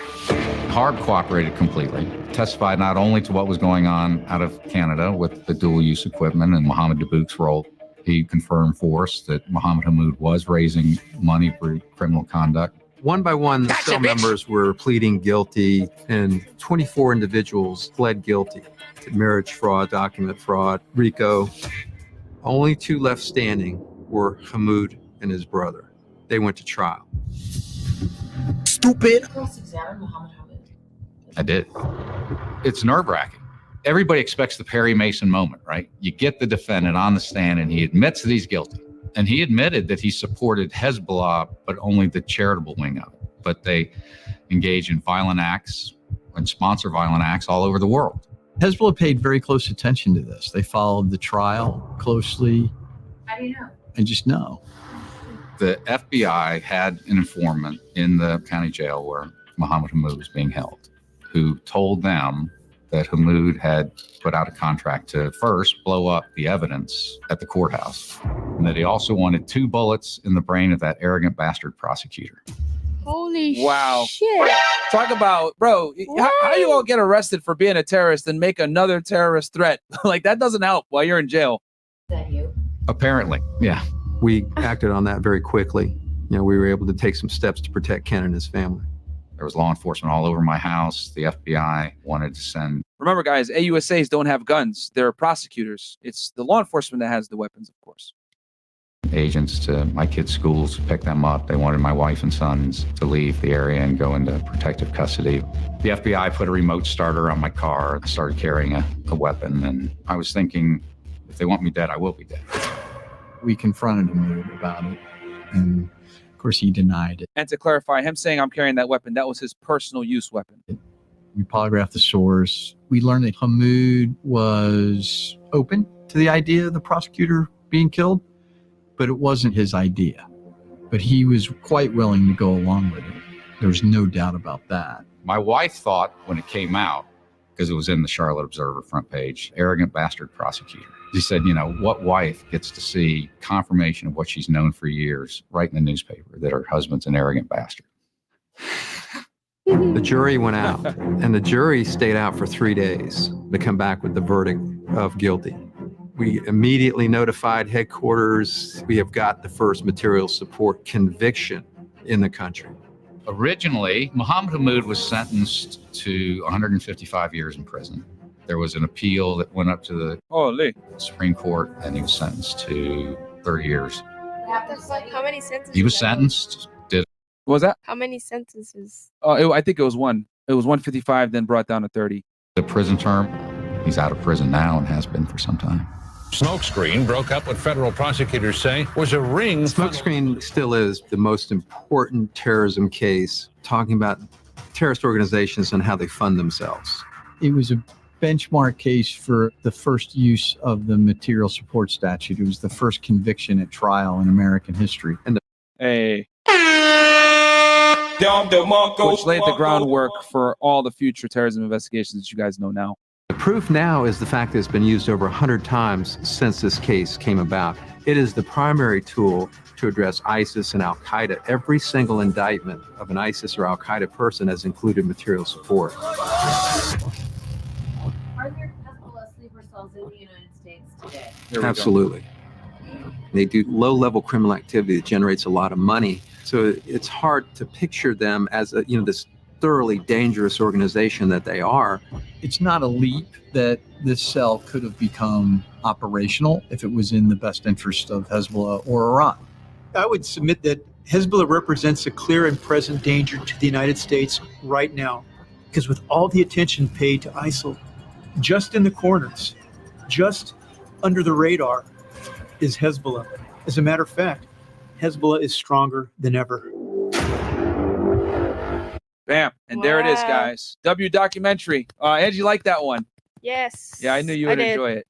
Harb cooperated completely, testified not only to what was going on out of Canada with the dual-use equipment and Mohammed Dabouk's role. He confirmed for us that Mohamad Hammoud was raising money for criminal conduct. One by one, the cell members were pleading guilty, and 24 individuals pled guilty to marriage fraud, document fraud, RICO. Only 2 left standing were Hammoud and his brother. They went to trial. Stupid. Cross-examine Mohamad Hammoud. I did. It's nerve-wracking. Everybody expects the Perry Mason moment, right? You get the defendant on the stand and he admits that he's guilty. And he admitted that he supported Hezbollah, but only the charitable wing of it. But they engage in violent acts and sponsor violent acts all over the world. Hezbollah paid very close attention to this. They followed the trial closely. How do you know? I just know. The FBI had an informant in the county jail where Mohamad Hammoud was being held, who told them that Hammoud had put out a contract to first blow up the evidence at the courthouse, and that he also wanted 2 bullets in the brain of that arrogant bastard prosecutor. Holy Wow. shit. Talk about, bro, how you all get arrested for being a terrorist and make another terrorist threat? Like, that doesn't help while you're in jail. Is that you? Apparently, yeah. We acted on that very quickly. We were able to take some steps to protect Ken and his family. There was law enforcement all over my house. The FBI wanted to send. Remember, guys, AUSAs don't have guns. They're prosecutors. It's the law enforcement that has the weapons, of course. Agents to my kids' schools to pick them up. They wanted my wife and sons to leave the area and go into protective custody. The FBI put a remote starter on my car. I started carrying a weapon, and I was thinking, if they want me dead, I will be dead. We confronted him about it, and of course he denied it. And to clarify, him saying I'm carrying that weapon, that was his personal use weapon. We polygraphed the source. We learned that Hammoud was open to the idea of the prosecutor being killed, but it wasn't his idea. But he was quite willing to go along with it. There was no doubt about that. My wife thought when it came out, because it was in the Charlotte Observer front page, arrogant bastard prosecutor. She said, what wife gets to see confirmation of what she's known for years right in the newspaper, that her husband's an arrogant bastard? The jury went out, and the jury stayed out for 3 days to come back with the verdict of guilty. We immediately notified headquarters. We have got the first material support conviction in the country. Originally, Mohamad Hammoud was sentenced to 155 years in prison. There was an appeal that went up to the Supreme Court, and he was sentenced to 30 years. How many sentences? He was sentenced. What was that? How many sentences? Oh, I think it was 1. It was 155, then brought down to 30. The prison term, he's out of prison now and has been for some time. Smokescreen broke up what federal prosecutors say was a ring. Smokescreen still is the most important terrorism case, talking about terrorist organizations and how they fund themselves. It was a benchmark case for the first use of the material support statute. It was the first conviction at trial in American history. And which laid the groundwork for all the future terrorism investigations that you guys know now. the proof now is the fact that it's been used over 100 times since this case came about. It is the primary tool to address ISIS and Al-Qaeda. Every single indictment of an ISIS or Al-Qaeda person has included material support. Are there Hezbollah sleeper cells in the United States today? Absolutely. They do low-level criminal activity that generates a lot of money. So it's hard to picture them as a, this thoroughly dangerous organization that they are. It's not a leap that this cell could have become operational if it was in the best interest of Hezbollah or Iran. I would submit that Hezbollah represents a clear and present danger to the United States right now, because with all the attention paid to ISIL, just in the corners, just under the radar, is Hezbollah. As a matter of fact, Hezbollah is stronger than ever. Bam. And there it is, guys. W documentary. Angie liked that one. Yes. Yeah, I knew you would enjoy it.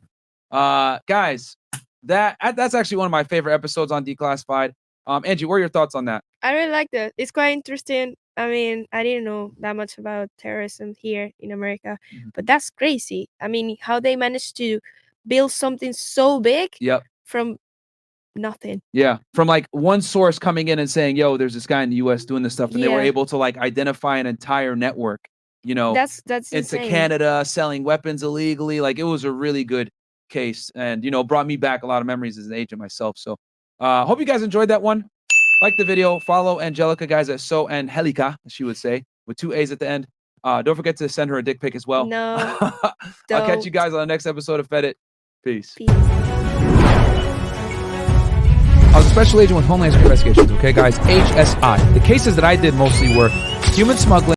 Guys, that's actually one of my favorite episodes on Declassified. Angie, what are your thoughts on that? I really like that. It's quite interesting. I mean, I didn't know that much about terrorism here in America, but that's crazy. I mean, how they managed to build something so big from nothing. Yeah, from like one source coming in and saying, yo, there's this guy in the US doing this stuff, and they were able to like identify an entire network, that's into insane. Canada, selling weapons illegally. Like, it was a really good case, and brought me back a lot of memories as an agent myself. So hope you guys enjoyed that one. Like the video, follow Angelica, guys, at So Angelica, she would say, with 2 A's at the end. Don't forget to send her a dick pic as well. No. I'll catch you guys on the next episode of Fed It. Peace. I was a special agent with Homeland Security Investigations, okay, guys? HSI. The cases that I did mostly were human smuggling.